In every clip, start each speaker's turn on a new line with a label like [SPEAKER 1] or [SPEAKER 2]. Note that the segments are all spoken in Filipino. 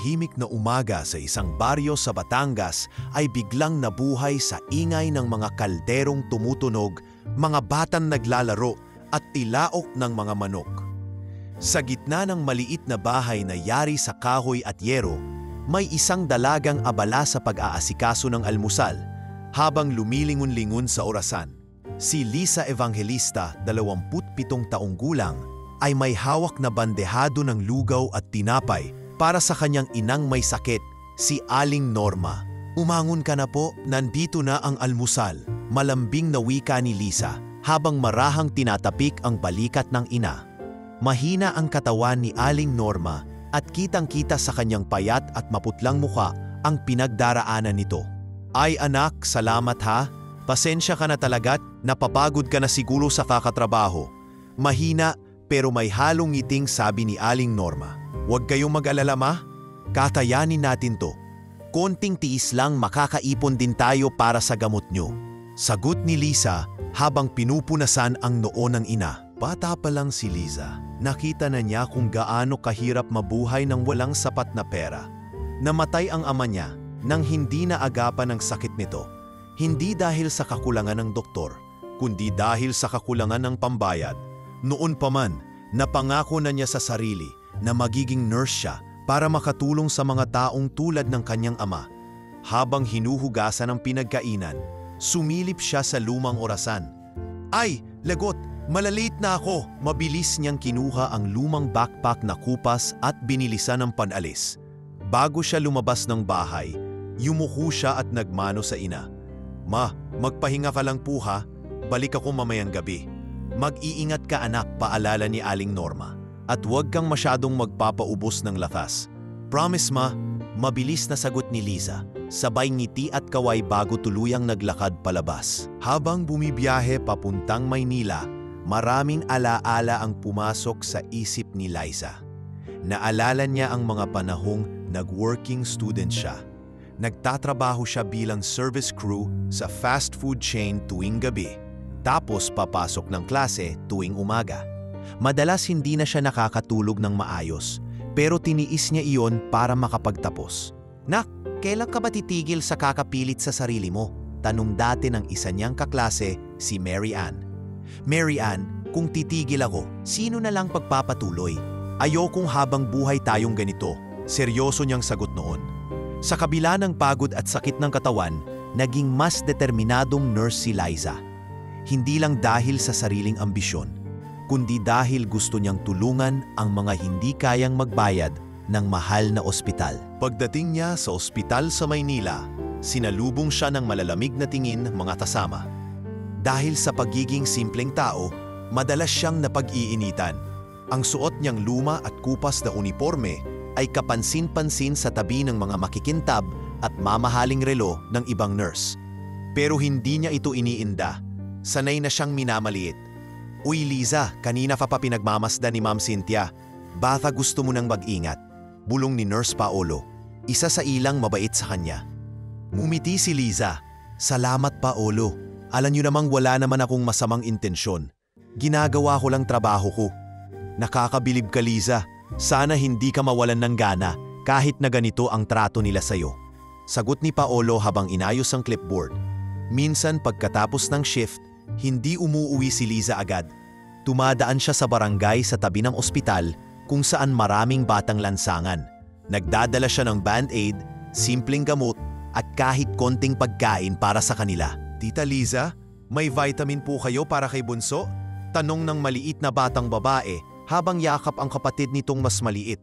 [SPEAKER 1] tahimik na umaga sa isang baryo sa Batangas ay biglang nabuhay sa ingay ng mga kalderong tumutunog, mga batang naglalaro at tilaok ng mga manok. Sa gitna ng maliit na bahay na yari sa kahoy at yero, may isang dalagang abala sa pag-aasikaso ng almusal habang lumilingon-lingon sa orasan. Si Lisa Evangelista, 27 taong gulang, ay may hawak na bandehado ng lugaw at tinapay para sa kanyang inang may sakit, si Aling Norma. "Umangon ka na po, nandito na ang almusal," malambing na wika ni Lisa habang marahang tinatapik ang balikat ng ina. Mahina ang katawan ni Aling Norma at kitang-kita sa kanyang payat at maputlang mukha ang pinagdaraanan nito. "Ay anak, salamat ha. Pasensya ka na talaga't napapagod ka na siguro sa kakatrabaho." Mahina pero may halong ngiting sabi ni Aling Norma. "Huwag kayong mag-alala ma, kakayanin natin to. Konting tiis lang, makakaipon din tayo para sa gamot nyo." Sagot ni Lisa habang pinupunasan ang noo ng ina. Bata pa lang si Lisa, nakita na niya kung gaano kahirap mabuhay ng walang sapat na pera. Namatay ang ama niya nang hindi naagapan ng sakit nito. Hindi dahil sa kakulangan ng doktor, kundi dahil sa kakulangan ng pambayad. Noon pa man, napangako na niya sa sarili na magiging nurse siya para makatulong sa mga taong tulad ng kanyang ama. Habang hinuhugasan ang pinagkainan, sumilip siya sa lumang orasan. "Ay, lagot! Malaliit na ako!" Mabilis niyang kinuha ang lumang backpack na kupas at binilisan ng panalis. Bago siya lumabas ng bahay, yumuko siya at nagmano sa ina. "Ma, magpahinga ka lang po ha. Balik ako mamayang gabi." "Mag-iingat ka anak," paalala ni Aling Norma. "At huwag kang masyadong magpapaubos ng lakas." "Promise ma." Mabilis na sagot ni Lisa, sabay ngiti at kaway bago tuluyang naglakad palabas. Habang bumibiyahe papuntang Maynila, maraming alaala ang pumasok sa isip ni Liza. Naalala niya ang mga panahong nag-working student siya. Nagtatrabaho siya bilang service crew sa fast food chain tuwing gabi. Tapos papasok ng klase tuwing umaga. Madalas hindi na siya nakakatulog ng maayos, pero tiniis niya iyon para makapagtapos. "Nak, kailan ka ba titigil sa kakapilit sa sarili mo?" tanong dati ng isa niyang kaklase, si Mary Ann. "Mary Ann, kung titigil ako, sino na lang pagpapatuloy? Ayokong habang buhay tayong ganito," seryoso niyang sagot noon. Sa kabila ng pagod at sakit ng katawan, naging mas determinadong nurse si Liza. Hindi lang dahil sa sariling ambisyon, kundi dahil gusto niyang tulungan ang mga hindi kayang magbayad ng mahal na ospital. Pagdating niya sa ospital sa Maynila, sinalubong siya ng malalamig na tingin mga kasama. Dahil sa pagiging simpleng tao, madalas siyang napag-iinitan. Ang suot niyang luma at kupas na uniforme ay kapansin-pansin sa tabi ng mga makikintab at mamahaling relo ng ibang nurse. Pero hindi niya ito iniinda. Sanay na siyang minamaliit. "Uy Liza, kanina ka pa pinagmamasdan ni Ma'am Cynthia. Baka gusto mo nang mag-ingat," bulong ni Nurse Paolo, isa sa ilang mabait sa kanya. Ngumiti si Liza. "Salamat Paolo. Alam niyo namang wala naman akong masamang intensyon. Ginagawa ko lang trabaho ko." "Nakakabilib ka Liza. Sana hindi ka mawalan ng gana kahit na ganito ang trato nila sa'yo," sagot ni Paolo habang inayos ang clipboard. Minsan pagkatapos ng shift, hindi umuuwi si Liza agad. Tumadaan siya sa barangay sa tabi ng ospital kung saan maraming batang lansangan. Nagdadala siya ng band-aid, simpleng gamot at kahit konting pagkain para sa kanila. "Tita Liza, may vitamin po kayo para kay Bunso?" tanong ng maliit na batang babae habang yakap ang kapatid nitong mas maliit.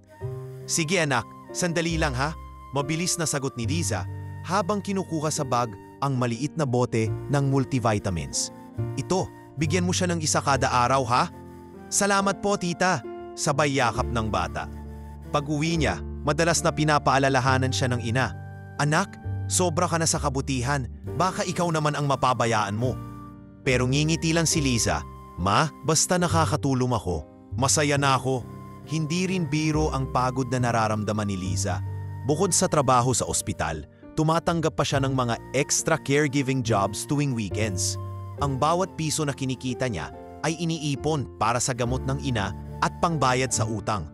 [SPEAKER 1] "Sige anak, sandali lang ha," mabilis na sagot ni Liza habang kinukuha sa bag ang maliit na bote ng multivitamins. "Ito, bigyan mo siya ng isa kada araw ha?" "Salamat po tita," sabay yakap ng bata. Pag-uwi niya, madalas na pinapaalalahanan siya ng ina. "Anak, sobra ka na sa kabutihan, baka ikaw naman ang mapabayaan mo." Pero ngingiti lang si Liza. "Ma, basta nakakatulong ako, masaya na ako." Hindi rin biro ang pagod na nararamdaman ni Liza. Bukod sa trabaho sa ospital, tumatanggap pa siya ng mga extra caregiving jobs tuwing weekends. Ang bawat piso na kinikita niya ay iniipon para sa gamot ng ina at pangbayad sa utang.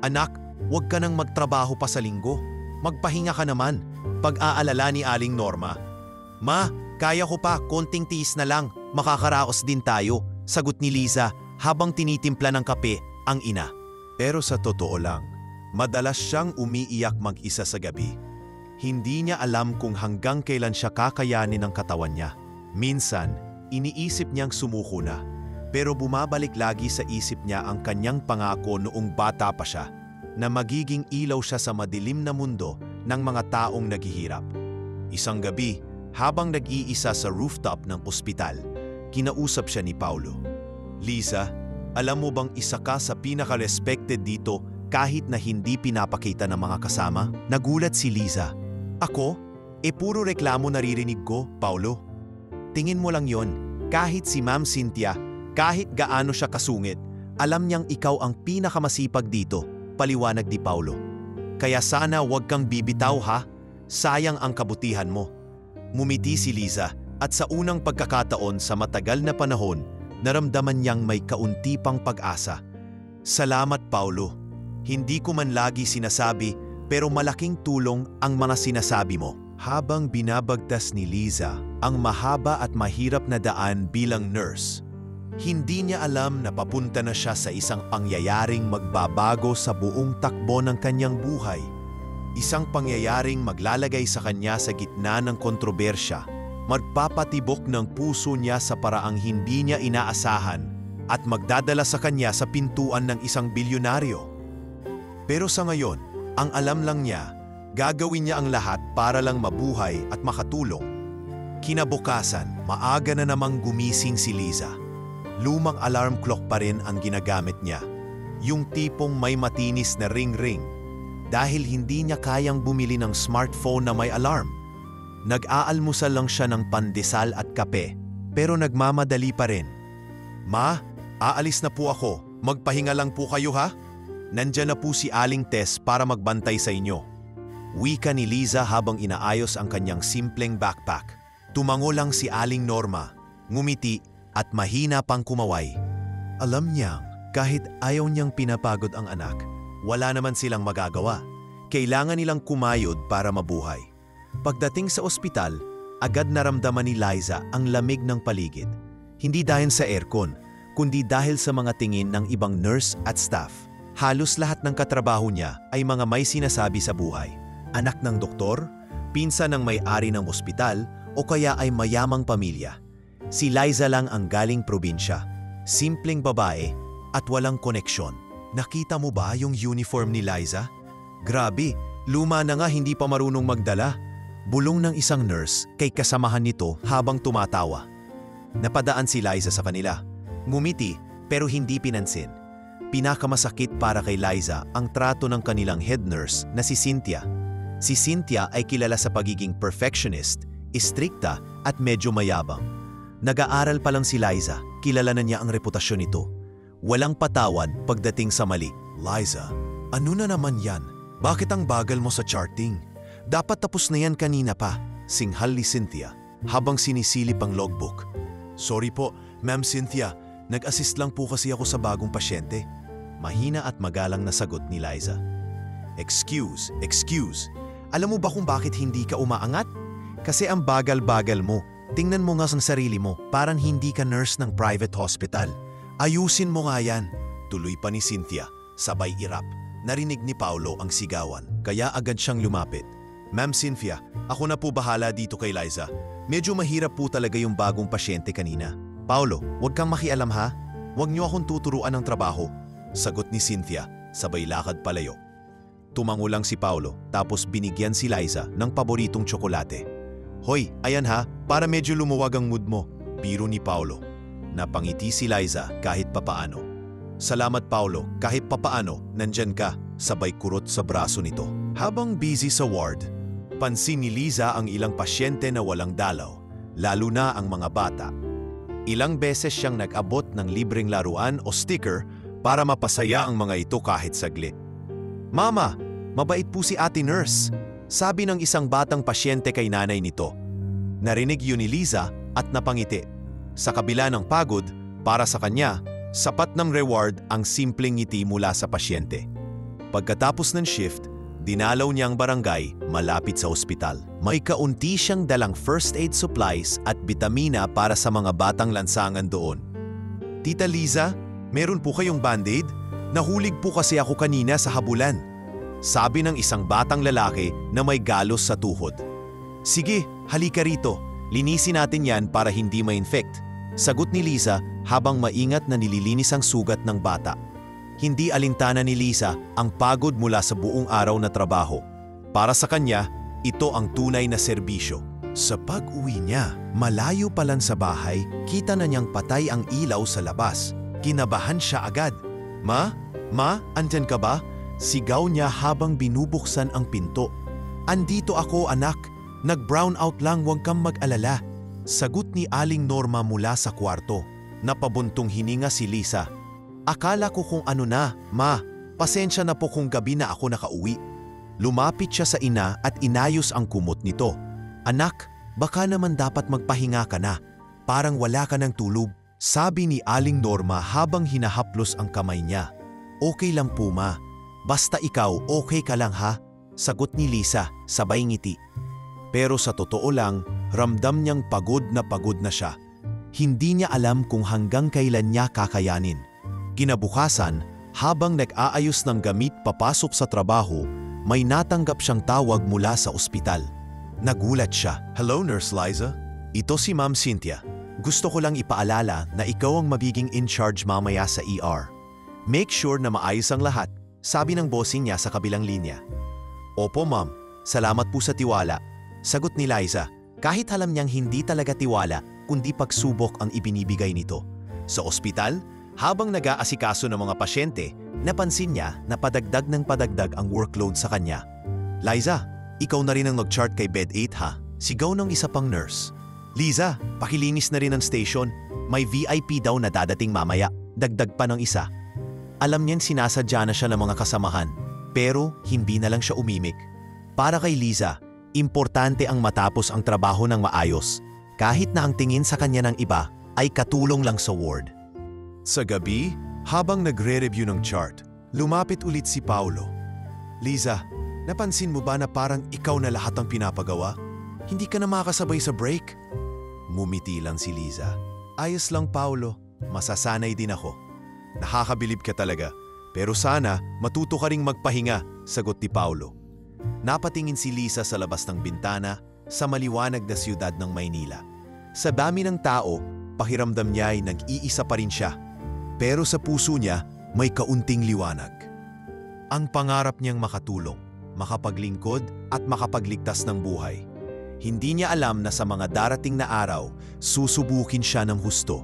[SPEAKER 1] "Anak, huwag ka nang magtrabaho pa sa linggo. Magpahinga ka naman. Pag-aalala ni Aling Norma. Ma, kaya ko pa, konting tiis na lang. Makakaraos din tayo, sagot ni Liza habang tinitimpla ng kape ang ina. Pero sa totoo lang, madalas siyang umiiyak mag-isa sa gabi. Hindi niya alam kung hanggang kailan siya kakayanin ng katawan niya. Minsan, iniisip niyang sumuko na. Pero bumabalik lagi sa isip niya ang kanyang pangako noong bata pa siya na magiging ilaw siya sa madilim na mundo ng mga taong naghihirap. Isang gabi, habang nag-iisa sa rooftop ng ospital, kinausap siya ni Paulo. Liza, alam mo bang isa ka sa pinaka-respected dito kahit na hindi pinapakita ng mga kasama? Nagulat si Liza. Ako? Puro reklamo naririnig ko, Paulo. Tingin mo lang yon, kahit si Ma'am Cynthia, kahit gaano siya kasungit, alam niyang ikaw ang pinakamasipag dito, paliwanag ni Paulo. Kaya sana wag kang bibitaw ha, sayang ang kabutihan mo. Mumiti si Liza at sa unang pagkakataon sa matagal na panahon, naramdaman niyang may kaunti pang pag-asa. Salamat Paulo, hindi ko man lagi sinasabi pero malaking tulong ang mga sinasabi mo. Habang binabagtas ni Liza ang mahaba at mahirap na daan bilang nurse, hindi niya alam na papunta na siya sa isang pangyayaring magbabago sa buong takbo ng kanyang buhay. Isang pangyayaring maglalagay sa kanya sa gitna ng kontrobersya, magpapatibok ng puso niya sa paraang hindi niya inaasahan at magdadala sa kanya sa pintuan ng isang bilyonaryo. Pero sa ngayon, ang alam lang niya, gagawin niya ang lahat para lang mabuhay at makatulong. Kinabukasan, maaga na namang gumising si Liza. Lumang alarm clock pa rin ang ginagamit niya. Yung tipong may matinis na ring-ring. Dahil hindi niya kayang bumili ng smartphone na may alarm. Nag-aalmusal lang siya ng pandesal at kape, pero nagmamadali pa rin. Ma, aalis na po ako. Magpahinga lang po kayo ha? Nandyan na po si Aling Tess para magbantay sa inyo. Wika ni Liza habang inaayos ang kanyang simpleng backpack. Tumango lang si Aling Norma, ngumiti at mahina pang kumaway. Alam niyang kahit ayaw niyang pinapagod ang anak, wala naman silang magagawa. Kailangan nilang kumayod para mabuhay. Pagdating sa ospital, agad naramdaman ni Liza ang lamig ng paligid. Hindi dahil sa aircon, kundi dahil sa mga tingin ng ibang nurse at staff. Halos lahat ng katrabaho niya ay mga may sinasabi sa buhay. Anak ng doktor, pinsan ng may-ari ng ospital, o kaya ay mayamang pamilya. Si Liza lang ang galing probinsya. Simpleng babae at walang koneksyon. Nakita mo ba yung uniform ni Liza? Grabe, luma na nga hindi pa marunong magdala. Bulong ng isang nurse kay kasamahan nito habang tumatawa. Napadaan si Liza sa kanila. Ngumiti pero hindi pinansin. Pinakamasakit para kay Liza ang trato ng kanilang head nurse na si Cynthia. Si Cynthia ay kilala sa pagiging perfectionist, istrikta at medyo mayabang. Nag-aaral pa lang si Liza, kilala na niya ang reputasyon nito. Walang patawad pagdating sa mali. Liza, ano na naman yan? Bakit ang bagal mo sa charting? Dapat tapos na yan kanina pa, singhal ni Cynthia habang sinisilip ang logbook. Sorry po, Ma'am Cynthia, nag-assist lang po kasi ako sa bagong pasyente. Mahina at magalang na sagot ni Liza. Excuse. Alam mo ba kung bakit hindi ka umaangat? Kasi ang bagal-bagal mo. Tingnan mo nga sa sarili mo, parang hindi ka nurse ng private hospital. Ayusin mo nga yan. Tuloy pa ni Cynthia, sabay irap. Narinig ni Paulo ang sigawan, kaya agad siyang lumapit. Ma'am Cynthia, ako na po bahala dito kay Liza. Medyo mahirap po talaga yung bagong pasyente kanina. Paulo, huwag kang makialam ha. Huwag niyo akong tuturuan ng trabaho. Sagot ni Cynthia, sabay lakad palayo. Tumango lang si Paulo, tapos binigyan si Liza ng paboritong tsokolate. Hoy, ayan ha, para medyo lumuwag ang mood mo, biro ni Paulo. Napangiti si Liza kahit papaano. Salamat Paulo, kahit papaano, nandyan ka, sabay kurot sa braso nito. Habang busy sa ward, pansin ni Liza ang ilang pasyente na walang dalaw, lalo na ang mga bata. Ilang beses siyang nag-abot ng libreng laruan o sticker para mapasaya ang mga ito kahit saglit. Mama, mabait po si ate nurse, sabi ng isang batang pasyente kay nanay nito. Narinig yun ni Liza at napangiti. Sa kabila ng pagod, para sa kanya, sapat ng reward ang simpleng ngiti mula sa pasyente. Pagkatapos ng shift, dinalaw niya ang barangay malapit sa ospital. May kaunti siyang dalang first aid supplies at bitamina para sa mga batang lansangan doon. Tita Liza, meron po kayong band-aid? Nahulig po kasi ako kanina sa habulan. Sabi ng isang batang lalaki na may galos sa tuhod. Sige, halika rito. Linisin natin yan para hindi ma-infect. Sagot ni Liza habang maingat na nililinis ang sugat ng bata. Hindi alintana ni Liza ang pagod mula sa buong araw na trabaho. Para sa kanya, ito ang tunay na serbisyo. Sa pag-uwi niya, malayo pa lang sa bahay, kita na niyang patay ang ilaw sa labas. Kinabahan siya agad. Ma, andyan ka ba? Sigaw niya habang binubuksan ang pinto. Andito ako, anak. Nag-brown out lang, huwag kang mag-alala. Sagot ni Aling Norma mula sa kwarto. Napabuntong hininga si Liza. Akala ko kung ano na, ma. Pasensya na po kung gabi na ako nakauwi. Lumapit siya sa ina at inayos ang kumot nito. Anak, baka naman dapat magpahinga ka na. Parang wala ka ng tulog. Sabi ni Aling Norma habang hinahaplos ang kamay niya. Okay lang po, ma. Basta ikaw, okay ka lang ha? Sagot ni Liza, sabay ngiti. Pero sa totoo lang, ramdam niyang pagod na siya. Hindi niya alam kung hanggang kailan niya kakayanin. Kinabukasan, habang nag-aayos ng gamit papasok sa trabaho, may natanggap siyang tawag mula sa ospital. Nagulat siya. Hello, Nurse Liza. Ito si Ma'am Cynthia. Gusto ko lang ipaalala na ikaw ang magiging in charge mamaya sa ER. Make sure na maayos ang lahat, sabi ng bossing niya sa kabilang linya. Opo, ma'am. Salamat po sa tiwala. Sagot ni Liza, kahit alam niyang hindi talaga tiwala, kundi pagsubok ang ibinibigay nito. Sa ospital, habang nag-aasikaso ng mga pasyente, napansin niya na padagdag ng padagdag ang workload sa kanya. Liza, ikaw na rin ang nag-chart kay Bed 8 ha? Sigaw ng isa pang nurse. Liza, pakilinis na rin ang station. May VIP daw na dadating mamaya. Dagdag pa ng isa. Alam niyan sinasadya na siya ng mga kasamahan, pero hindi na lang siya umimik. Para kay Liza, importante ang matapos ang trabaho ng maayos, kahit na ang tingin sa kanya ng iba ay katulong lang sa ward. Sa gabi, habang nagre-review ng chart, lumapit ulit si Paulo. Liza, napansin mo ba na parang ikaw na lahat ang pinapagawa? Hindi ka na makasabay sa break? Mumiti lang si Liza. Ayos lang, Paulo. Masasanay din ako. Nakakabilib ka talaga. Pero sana matuto ka ring magpahinga, sagot ni Paulo. Napatingin si Liza sa labas ng bintana sa maliwanag na siyudad ng Maynila. Sa dami ng tao, pakiramdam niya ay nag-iisa pa rin siya. Pero sa puso niya, may kaunting liwanag. Ang pangarap niyang makatulong, makapaglingkod at makapagligtas ng buhay. Hindi niya alam na sa mga darating na araw, susubukin siya ng husto.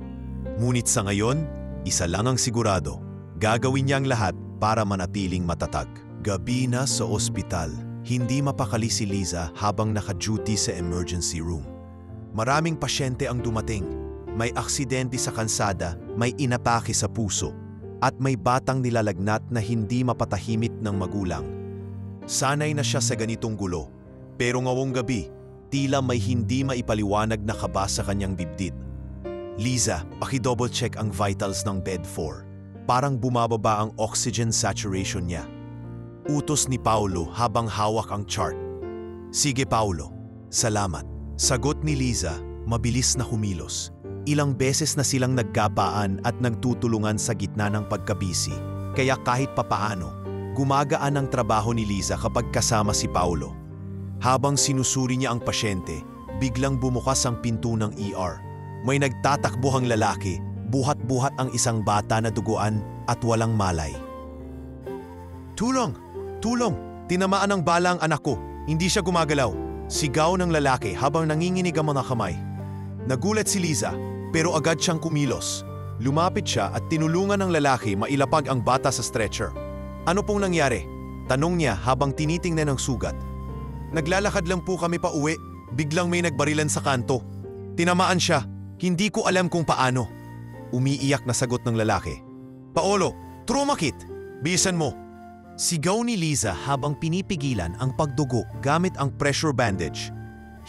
[SPEAKER 1] Ngunit sa ngayon, isa lang ang sigurado, gagawin niya ang lahat para manatiling matatag. Gabi na sa ospital, hindi mapakali si Liza habang naka-duty sa emergency room. Maraming pasyente ang dumating. May aksidente sa kansada, may inatake sa puso, at may batang nilalagnat na hindi mapatahimik ng magulang. Sanay na siya sa ganitong gulo, pero ngayong gabi, tila may hindi maipaliwanag na kaba sa kanyang dibdib. Liza, paki-double check ang vitals ng bed 4. Parang bumababa ang oxygen saturation niya. Utos ni Paulo habang hawak ang chart. Sige, Paulo. Salamat. Sagot ni Liza, mabilis na humilos. Ilang beses na silang nagkapaan at nagtutulungan sa gitna ng pagkabisi. Kaya kahit papaano, gumagaan ang trabaho ni Liza kapag kasama si Paulo. Habang sinusuri niya ang pasyente, biglang bumukas ang pinto ng ER. May nagtatakbuhang lalaki, buhat-buhat ang isang bata na duguan at walang malay. Tulong! Tulong! Tinamaan ng bala ang anak ko. Hindi siya gumagalaw. Sigaw ng lalaki habang nanginginig ang mga kamay. Nagulat si Liza, pero agad siyang kumilos. Lumapit siya at tinulungan ng lalaki mailapag ang bata sa stretcher. Ano pong nangyari? Tanong niya habang tinitingnan ang sugat. Naglalakad lang po kami pa uwi. Biglang may nagbarilan sa kanto. Tinamaan siya. Hindi ko alam kung paano. Umiiyak na sagot ng lalaki. Paolo, trauma kit. Bisan mo. Sigaw ni Liza habang pinipigilan ang pagdugo gamit ang pressure bandage.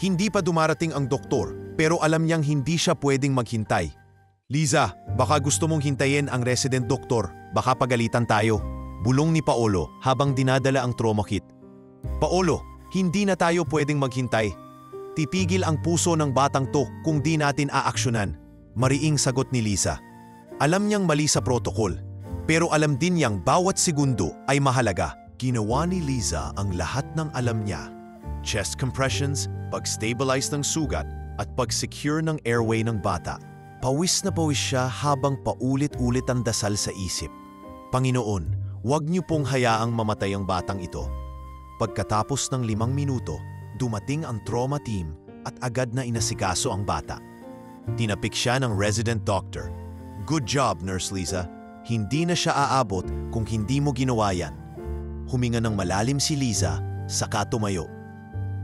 [SPEAKER 1] Hindi pa dumarating ang doktor pero alam niyang hindi siya pwedeng maghintay. Liza, baka gusto mong hintayin ang resident doktor. Baka pagalitan tayo. Bulong ni Paolo habang dinadala ang trauma kit. Paolo, hindi na tayo pwedeng maghintay. Titigil ang puso ng batang to kung di natin aaksyonan. Mariing sagot ni Liza. Alam niyang mali sa protokol, pero alam din niyang bawat segundo ay mahalaga. Ginawa ni Liza ang lahat ng alam niya. Chest compressions, pag-stabilize ng sugat, at pag-secure ng airway ng bata. Pawis na pawis siya habang paulit-ulit ang dasal sa isip. Panginoon, huwag niyo pong hayaang mamatay ang batang ito. Pagkatapos ng 5 minuto, dumating ang trauma team at agad na inasikaso ang bata. Tinapik siya ng resident doctor. Good job, Nurse Liza. Hindi na siya aabot kung hindi mo ginawa yan. Huminga ng malalim si Liza, saka tumayo.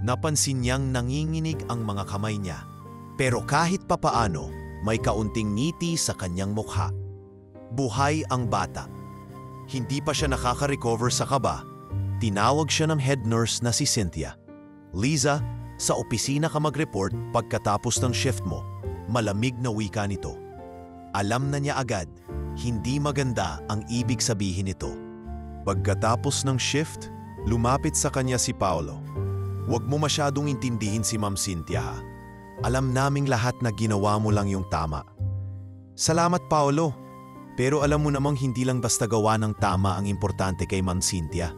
[SPEAKER 1] Napansin niyang nanginginig ang mga kamay niya. Pero kahit papaano, may kaunting ngiti sa kanyang mukha. Buhay ang bata. Hindi pa siya nakaka-recover sa kaba. Tinawag siya ng head nurse na si Cynthia. Liza, sa opisina ka mag-report pagkatapos ng shift mo. Malamig na wika nito. Alam na niya agad, hindi maganda ang ibig sabihin nito. Pagkatapos ng shift, lumapit sa kanya si Paolo. Huwag mo masyadong intindihin si Ma'am Cynthia ha. Alam naming lahat na ginawa mo lang yung tama. Salamat Paolo, pero alam mo namang hindi lang basta gawa ng tama ang importante kay Ma'am Cynthia.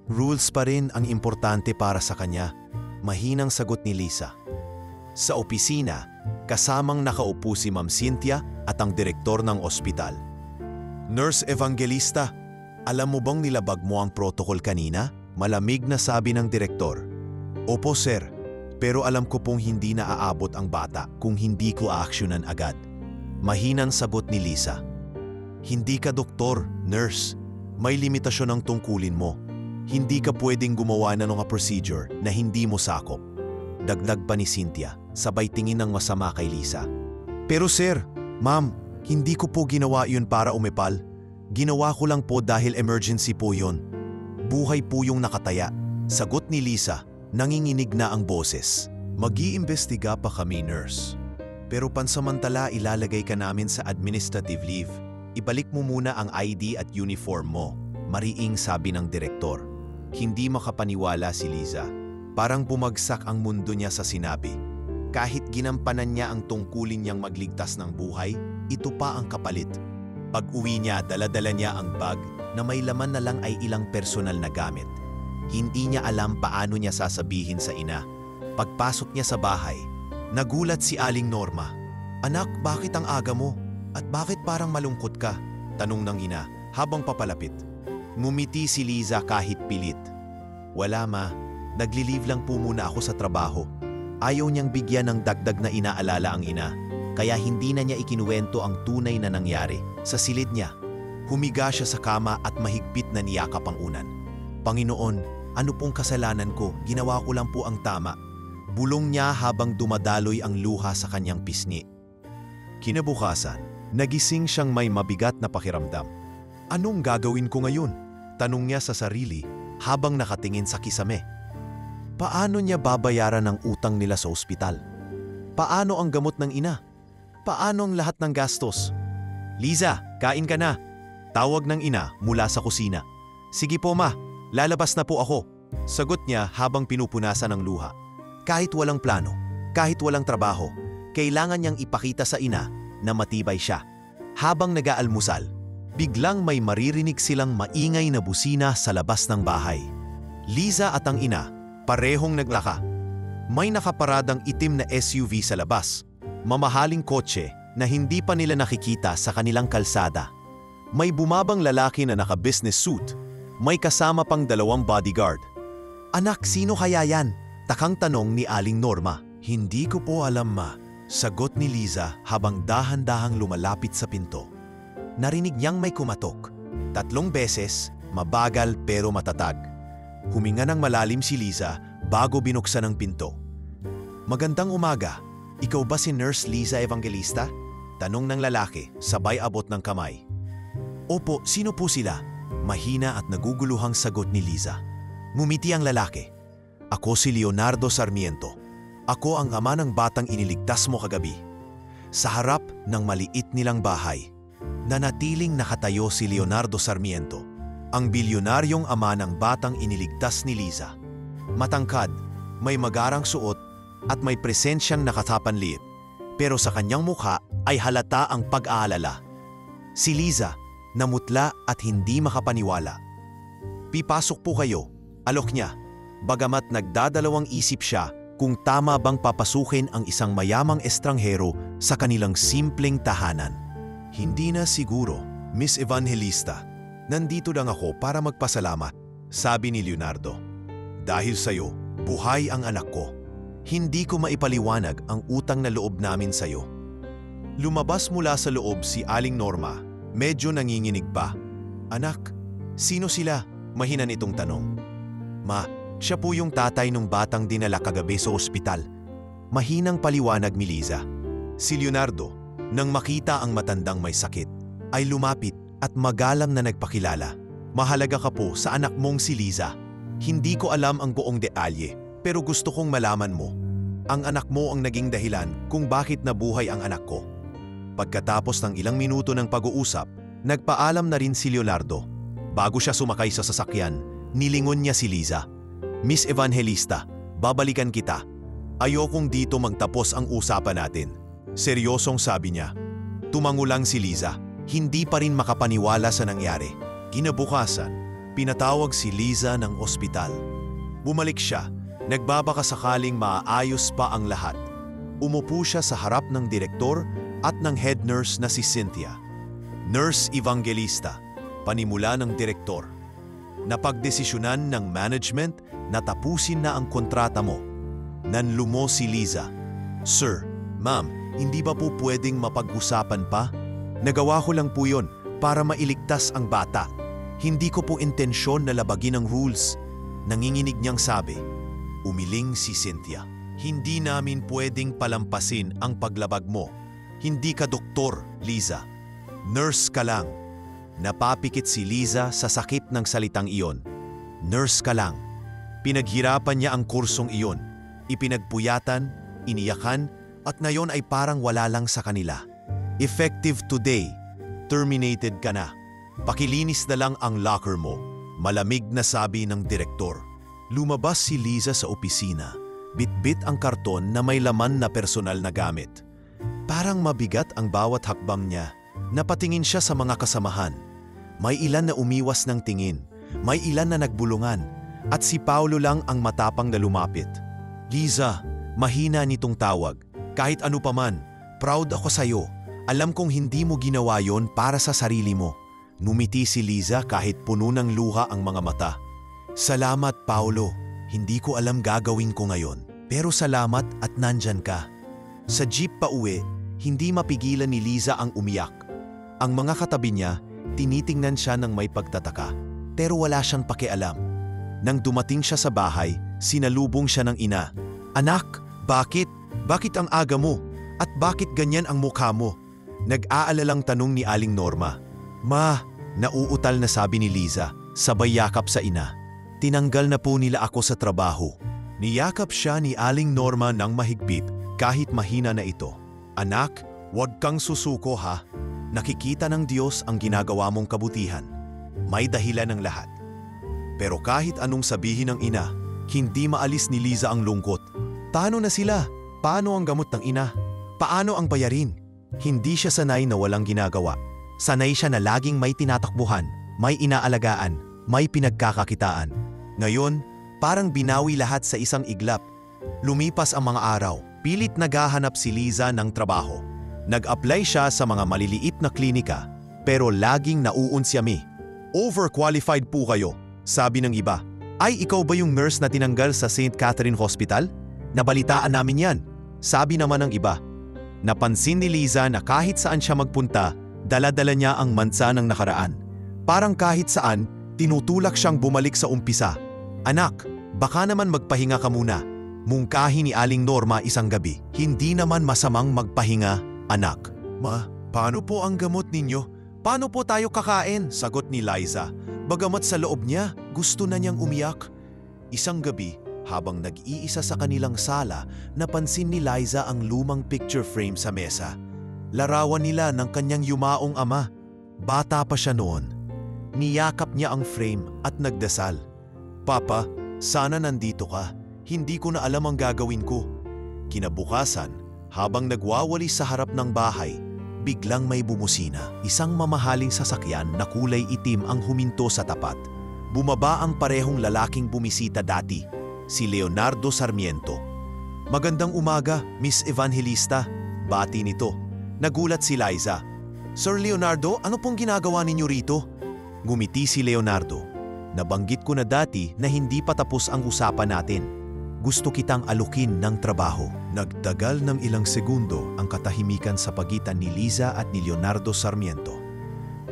[SPEAKER 1] Rules pa rin ang importante para sa kanya, mahinang sagot ni Liza. Sa opisina, kasamang nakaupo si Ma'am Cynthia at ang direktor ng ospital. Nurse Evangelista, alam mo bang nilabag mo ang protocol kanina? Malamig na sabi ng direktor. Opo sir, pero alam ko pong hindi na aabot ang bata kung hindi ko aaksyonan agad. Mahinang sagot ni Liza. Hindi ka doktor, nurse. May limitasyon ang tungkulin mo. Hindi ka pwedeng gumawa na ng procedure na hindi mo sakop. Dagdag pa ni Cynthia, sabay tingin ng masama kay Liza. Pero sir, ma'am, hindi ko po ginawa yun para umepal. Ginawa ko lang po dahil emergency po yun. Buhay po yung nakataya. Sagot ni Liza, nanginginig na ang boses. Mag-iimbestiga pa kami, nurse. Pero pansamantala ilalagay ka namin sa administrative leave. Ibalik mo muna ang ID at uniform mo, mariing sabi ng direktor. Hindi makapaniwala si Liza. Parang bumagsak ang mundo niya sa sinabi. Kahit ginampanan niya ang tungkulin niyang magligtas ng buhay, ito pa ang kapalit. Pag-uwi niya, dala-dala niya ang bag na may laman na lang ay ilang personal na gamit. Hindi niya alam paano niya sasabihin sa ina. Pagpasok niya sa bahay, nagulat si Aling Norma. Anak, bakit ang aga mo? At bakit parang malungkot ka? Tanong ng ina habang papalapit. Ngumiti si Liza kahit pilit. Wala ma, nagli-leave lang po muna ako sa trabaho. Ayaw niyang bigyan ng dagdag na inaalala ang ina, kaya hindi na niya ikinuwento ang tunay na nangyari. Sa silid niya, humiga siya sa kama at mahigpit na niyakap ang unan. Panginoon, ano pong kasalanan ko? Ginawa ko lang po ang tama. Bulong niya habang dumadaloy ang luha sa kanyang pisngi. Kinabukasan, nagising siyang may mabigat na pakiramdam. Anong gagawin ko ngayon? Tanong niya sa sarili habang nakatingin sa kisame. Paano niya babayaran ang utang nila sa ospital? Paano ang gamot ng ina? Paano ang lahat ng gastos? Liza, kain ka na. Tawag ng ina mula sa kusina. Sige po ma, lalabas na po ako. Sagot niya habang pinupunasan ang luha. Kahit walang plano, kahit walang trabaho, kailangan niyang ipakita sa ina na matibay siya. Habang nag-aalmusal, biglang may maririnig silang maingay na busina sa labas ng bahay. Liza at ang ina, parehong naglaka. May nakaparadang itim na SUV sa labas, mamahaling kotse na hindi pa nila nakikita sa kanilang kalsada. May bumabang lalaki na naka-business suit, may kasama pang 2 bodyguard. Anak, sino kaya yan? Takang tanong ni Aling Norma. Hindi ko po alam ma, sagot ni Liza habang dahan-dahang lumalapit sa pinto. Narinig niyang may kumatok. 3 beses, mabagal pero matatag. Huminga ng malalim si Liza bago binuksan ang pinto. Magandang umaga, ikaw ba si Nurse Liza Evangelista? Tanong ng lalaki, sabay abot ng kamay. Opo, sino po sila? Mahina at naguguluhang sagot ni Liza. Ngumiti ang lalaki. Ako si Leonardo Sarmiento. Ako ang ama ng batang iniligtas mo kagabi. Sa harap ng maliit nilang bahay, nanatiling nakatayo si Leonardo Sarmiento. ang bilyonaryong ama ng batang iniligtas ni Liza. Matangkad, may magarang suot at may presensyang nakatapanliit, pero sa kanyang mukha ay halata ang pag-aalala. Si Liza, namutla at hindi makapaniwala. "Pipasok po kayo," alok niya, bagamat nagdadalawang isip siya kung tama bang papasukin ang isang mayamang estranghero sa kanilang simpleng tahanan. "Hindi na siguro, Miss Evangelista. Nandito lang ako para magpasalamat," sabi ni Leonardo. "Dahil sa'yo, buhay ang anak ko. Hindi ko maipaliwanag ang utang na loob namin sa'yo." Lumabas mula sa loob si Aling Norma, medyo nanginginig pa. "Anak, sino sila?" Mahinan itong tanong. "Ma, siya po yung tatay ng batang dinala kagabi sa ospital." Mahinang paliwanag ni Liza. Si Leonardo, nang makita ang matandang may sakit, ay lumapit at magalang na nagpakilala. "Mahalaga ka po sa anak mong si Liza. Hindi ko alam ang buong detalye, pero gusto kong malaman mo. Ang anak mo ang naging dahilan kung bakit nabuhay ang anak ko." Pagkatapos ng ilang minuto ng pag-uusap, nagpaalam na rin si Leonardo. Bago siya sumakay sa sasakyan, nilingon niya si Liza. "Miss Evangelista, babalikan kita. Ayokong dito magtapos ang usapan natin." Seryosong sabi niya. Tumango lang si Liza, hindi pa rin makapaniwala sa nangyari. Kinabukasan, pinatawag si Liza ng ospital. Bumalik siya, nagbabaka sakaling maaayos pa ang lahat. Umupo siya sa harap ng direktor at ng head nurse na si Cynthia. "Nurse Evangelista," panimula ng direktor, "napagdesisyonan ng management na tapusin na ang kontrata mo." Nanlumo si Liza. "Sir, ma'am, hindi ba po pwedeng mapag-usapan pa? Nagawa ko lang po yun para mailigtas ang bata. Hindi ko po intensyon na labagin ang rules." Nanginginig niyang sabi. Umiling si Cynthia. "Hindi namin pwedeng palampasin ang paglabag mo. Hindi ka doktor, Liza. Nurse ka lang." Napapikit si Liza sa sakit ng salitang iyon. Nurse ka lang. Pinaghirapan niya ang kursong iyon. Ipinagpuyatan, iniyakan, at ngayon ay parang wala lang sa kanila. "Effective today, terminated ka na. Pakilinis na lang ang locker mo," malamig na sabi ng direktor. Lumabas si Liza sa opisina. Bitbit ang karton na may laman na personal na gamit. Parang mabigat ang bawat hakbang niya. Napatingin siya sa mga kasamahan. May ilan na umiwas ng tingin, may ilan na nagbulungan, at si Paulo lang ang matapang na lumapit. "Liza," mahina nitong tawag, "kahit ano paman, proud ako sa'yo. Alam kong hindi mo ginawa yon para sa sarili mo." Numiti si Liza kahit puno ng luha ang mga mata. "Salamat, Paulo. Hindi ko alam gagawin ko ngayon. Pero salamat at nandyan ka." Sa jeep pa uwi, hindi mapigilan ni Liza ang umiyak. Ang mga katabi niya, tinitingnan siya ng may pagtataka, pero wala siyang pakialam. Nang dumating siya sa bahay, sinalubong siya ng ina. "Anak, bakit? Bakit ang aga mo? At bakit ganyan ang mukha mo?" Nag-aalalang tanong ni Aling Norma. "Ma," nauutal na sabi ni Liza, sabay yakap sa ina. "Tinanggal na po nila ako sa trabaho." Niyakap siya ni Aling Norma ng mahigpit kahit mahina na ito. "Anak, huwag kang susuko ha. Nakikita ng Diyos ang ginagawa mong kabutihan. May dahilan ng lahat." Pero kahit anong sabihin ng ina, hindi maalis ni Liza ang lungkot. Paano na sila? Paano ang gamot ng ina? Paano ang bayarin? Hindi siya sanay na walang ginagawa. Sanay siya na laging may tinatakbuhan, may inaalagaan, may pinagkakakitaan. Ngayon, parang binawi lahat sa isang iglap. Lumipas ang mga araw, pilit naghahanap si Liza ng trabaho. Nag-apply siya sa mga maliliit na klinika, pero laging nauunsyami. "Overqualified po kayo," sabi ng iba. "Ay, ikaw ba yung nurse na tinanggal sa St. Catherine Hospital? Nabalitaan namin yan," sabi naman ng iba. Napansin ni Liza na kahit saan siya magpunta, dala-dala niya ang mansa ng nakaraan. Parang kahit saan, tinutulak siyang bumalik sa umpisa. "Anak, baka naman magpahinga ka muna." Mungkahi ni Aling Norma isang gabi. "Hindi naman masamang magpahinga, anak." "Ma, paano po ang gamot ninyo? Paano po tayo kakain?" sagot ni Liza. Bagamat sa loob niya, gusto na niyang umiyak. Isang gabi, habang nag-iisa sa kanilang sala, napansin ni Liza ang lumang picture frame sa mesa. Larawan nila ng kanyang yumaong ama. Bata pa siya noon. Niyakap niya ang frame at nagdasal. Papa, sana nandito ka. Hindi ko na alam ang gagawin ko. Kinabukasan, habang nagwawali sa harap ng bahay, biglang may bumusina. Isang mamahaling sasakyan na kulay itim ang huminto sa tapat. Bumaba ang parehong lalaking bumisita dati, si Leonardo Sarmiento. Magandang umaga, Miss Evangelista. Bati nito. Nagulat si Liza. Sir Leonardo, ano pong ginagawa ninyo rito? Ngumiti si Leonardo. Nabanggit ko na dati na hindi pa tapos ang usapan natin. Gusto kitang alukin ng trabaho. Nagtagal ng ilang segundo ang katahimikan sa pagitan ni Liza at ni Leonardo Sarmiento.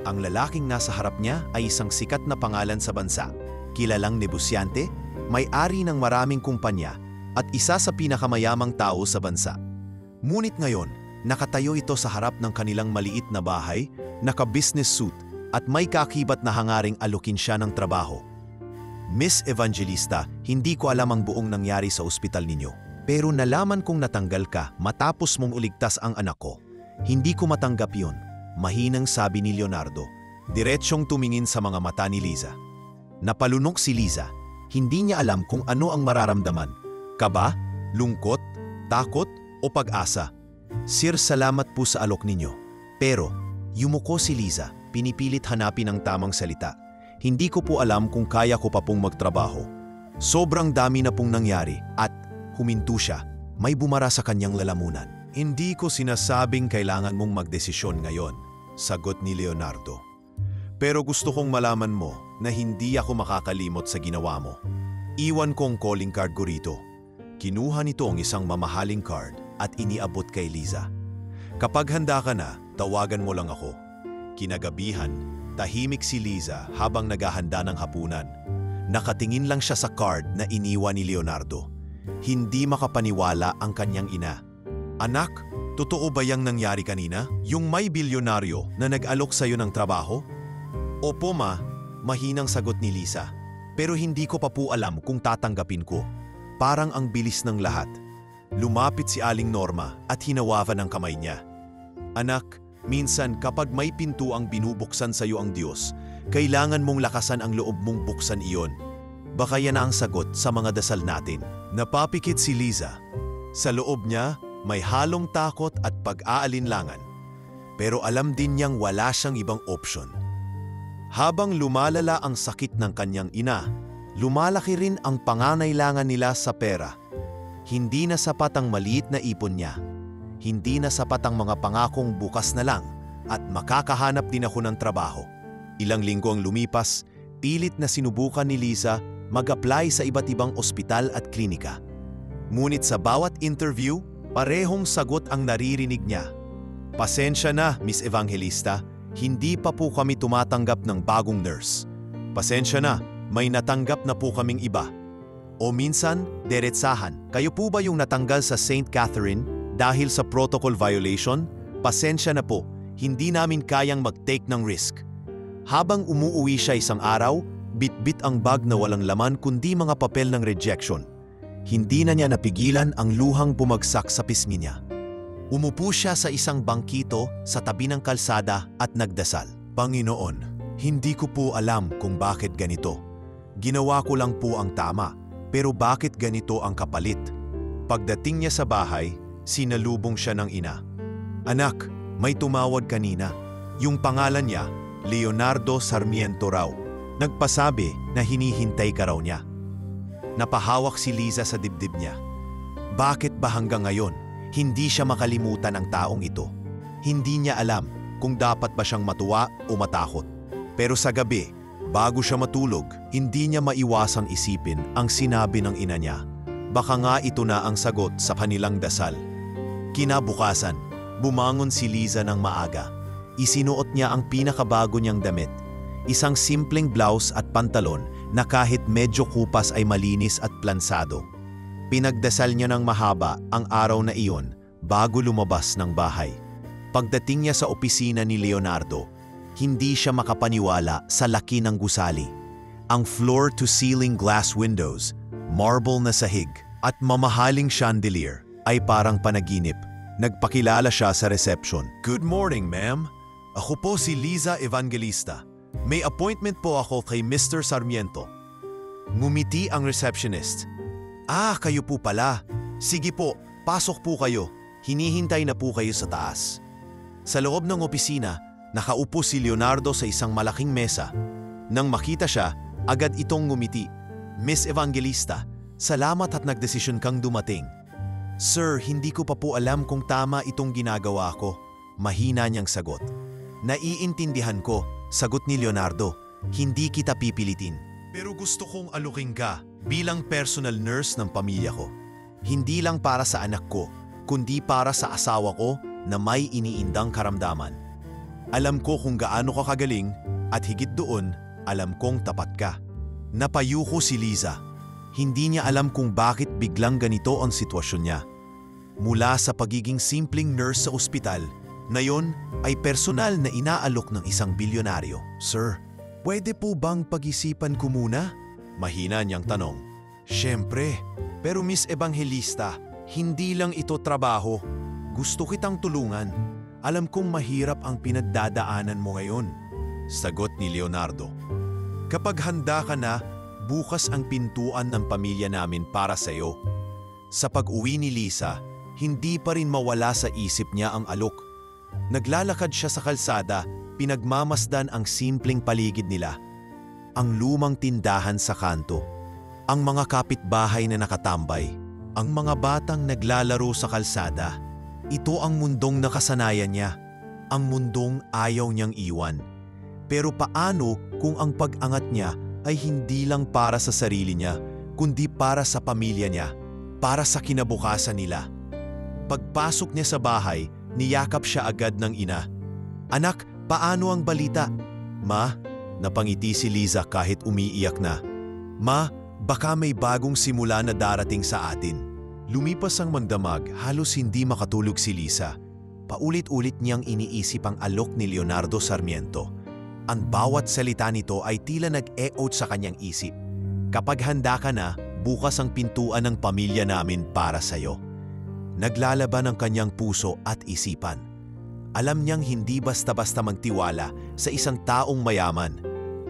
[SPEAKER 1] Ang lalaking nasa harap niya ay isang sikat na pangalan sa bansa, kilalang negosyante, may-ari ng maraming kumpanya at isa sa pinakamayamang tao sa bansa. Ngunit ngayon, nakatayo ito sa harap ng kanilang maliit na bahay, naka-business suit at may kakibat na hangaring alukin siya ng trabaho. Miss Evangelista, hindi ko alam ang buong nangyari sa ospital ninyo, pero nalaman kong natanggal ka matapos mong uligtas ang anak ko. Hindi ko matanggap yun. Mahinang sabi ni Leonardo, diretsyong tumingin sa mga mata ni Liza. Napalunok si Liza. Hindi niya alam kung ano ang mararamdaman. Kaba, lungkot, takot o pag-asa. Sir, salamat po sa alok ninyo. Pero, yumuko si Liza, pinipilit hanapin ang tamang salita. Hindi ko po alam kung kaya ko pa pong magtrabaho. Sobrang dami na pong nangyari at huminto siya. May bumara sa kanyang lalamunan. Hindi ko sinasabing kailangan mong magdesisyon ngayon, sagot ni Leonardo. Pero gusto kong malaman mo na hindi ako makakalimot sa ginawa mo. Iwan ko ang calling card ko rito. Kinuha nito ang isang mamahaling card at iniabot kay Liza. Kapag handa ka na, tawagan mo lang ako. Kinagabihan, tahimik si Liza habang naghahanda ng hapunan. Nakatingin lang siya sa card na iniwan ni Leonardo. Hindi makapaniwala ang kanyang ina. Anak, totoo ba yang nangyari kanina? Yung may bilyonaryo na nag-alok sa'yo ng trabaho? Opo ma, mahinang sagot ni Liza. Pero hindi ko pa po alam kung tatanggapin ko. Parang ang bilis ng lahat. Lumapit si Aling Norma at hinawakan ang kamay niya. Anak, minsan kapag may pinto ang binubuksan sa'yo ang Diyos, kailangan mong lakasan ang loob mong buksan iyon. Baka yan na ang sagot sa mga dasal natin. Napapikit si Liza. Sa loob niya, may halong takot at pag-aalinlangan. Pero alam din niyang wala siyang ibang opsyon. Habang lumalala ang sakit ng kanyang ina, lumalaki rin ang pangangailangan nila sa pera. Hindi na sapat ang maliit na ipon niya. Hindi na sapat ang mga pangakong bukas na lang at makakahanap din ako ng trabaho. Ilang linggo ang lumipas, pilit na sinubukan ni Liza mag-apply sa iba't ibang ospital at klinika. Ngunit sa bawat interview, parehong sagot ang naririnig niya. Pasensya na, Miss Evangelista, hindi pa po kami tumatanggap ng bagong nurse. Pasensya na, may natanggap na po kaming iba. O minsan, deretsahan, kayo po ba yung natanggal sa St. Catherine dahil sa protocol violation? Pasensya na po, hindi namin kayang mag-take ng risk. Habang umuuwi siya isang araw, bit-bit ang bag na walang laman kundi mga papel ng rejection. Hindi na niya napigilan ang luhang bumagsak sa pisngi niya. Umupo siya sa isang bangkito sa tabi ng kalsada at nagdasal. Panginoon, hindi ko po alam kung bakit ganito. Ginawa ko lang po ang tama, pero bakit ganito ang kapalit? Pagdating niya sa bahay, sinalubong siya ng ina. Anak, may tumawag kanina. Yung pangalan niya, Leonardo Sarmiento raw. Nagpasabi na hinihintay ka raw niya. Napahawak si Liza sa dibdib niya. Bakit ba hanggang ngayon, hindi siya makalimutan ang taong ito? Hindi niya alam kung dapat ba siyang matuwa o matakot. Pero sa gabi, bago siya matulog, hindi niya maiwasang isipin ang sinabi ng ina niya. Baka nga ito na ang sagot sa kanilang dasal. Kinabukasan, bumangon si Liza ng maaga. Isinuot niya ang pinakabago niyang damit. Isang simpleng blouse at pantalon na kahit medyo kupas ay malinis at plansado. Pinagdasal niya ng mahaba ang araw na iyon bago lumabas ng bahay. Pagdating niya sa opisina ni Leonardo, hindi siya makapaniwala sa laki ng gusali. Ang floor-to-ceiling glass windows, marble na sahig, at mamahaling chandelier ay parang panaginip. Nagpakilala siya sa reception. Good morning, ma'am. Ako po si Liza Evangelista. May appointment po ako kay Mr. Sarmiento. Ngumiti ang receptionist. Ah, kayo po pala. Sige po, pasok po kayo. Hinihintay na po kayo sa taas. Sa loob ng opisina, nakaupo si Leonardo sa isang malaking mesa. Nang makita siya, agad itong ngumiti. Miss Evangelista, salamat at nagdesisyon kang dumating. Sir, hindi ko pa po alam kung tama itong ginagawa ko. Mahina niyang sagot. Naiintindihan ko, sagot ni Leonardo. Hindi kita pipilitin. Pero gusto kong aluking ka bilang personal nurse ng pamilya ko. Hindi lang para sa anak ko, kundi para sa asawa ko na may iniindang karamdaman. Alam ko kung gaano ka kagaling at higit doon, alam kong tapat ka. Napayuko si Liza. Hindi niya alam kung bakit biglang ganito ang sitwasyon niya. Mula sa pagiging simpleng nurse sa ospital, ngayon ay personal na inaalok ng isang bilyonaryo. Sir, pwede po bang pag-isipan ko muna? Mahina niyang tanong. Siyempre, pero Miss Evangelista, hindi lang ito trabaho. Gusto kitang tulungan. Alam kong mahirap ang pinagdadaanan mo ngayon. Sagot ni Leonardo. Kapag handa ka na, bukas ang pintuan ng pamilya namin para sa iyo. Sa pag-uwi ni Lisa, hindi pa rin mawala sa isip niya ang alok. Naglalakad siya sa kalsada, pinagmamasdan ang simpleng paligid nila. Ang lumang tindahan sa kanto, ang mga kapitbahay na nakatambay, ang mga batang naglalaro sa kalsada. Ito ang mundong nakasanayan niya, ang mundong ayaw niyang iwan. Pero paano kung ang pag-angat niya ay hindi lang para sa sarili niya, kundi para sa pamilya niya, para sa kinabukasan nila? Pagpasok niya sa bahay, niyakap siya agad ng ina. Anak, paano ang balita? Ma, napangiti si Liza kahit umiiyak na. Ma, baka may bagong simula na darating sa atin. Lumipas ang magdamag, halos hindi makatulog si Lisa. Paulit-ulit niyang iniisip ang alok ni Leonardo Sarmiento. Ang bawat salita nito ay tila nag-echoed sa kanyang isip. Kapag handa ka na, bukas ang pintuan ng pamilya namin para sa'yo. Naglalaban ang kanyang puso at isipan. Alam niyang hindi basta-basta magtiwala sa isang taong mayaman,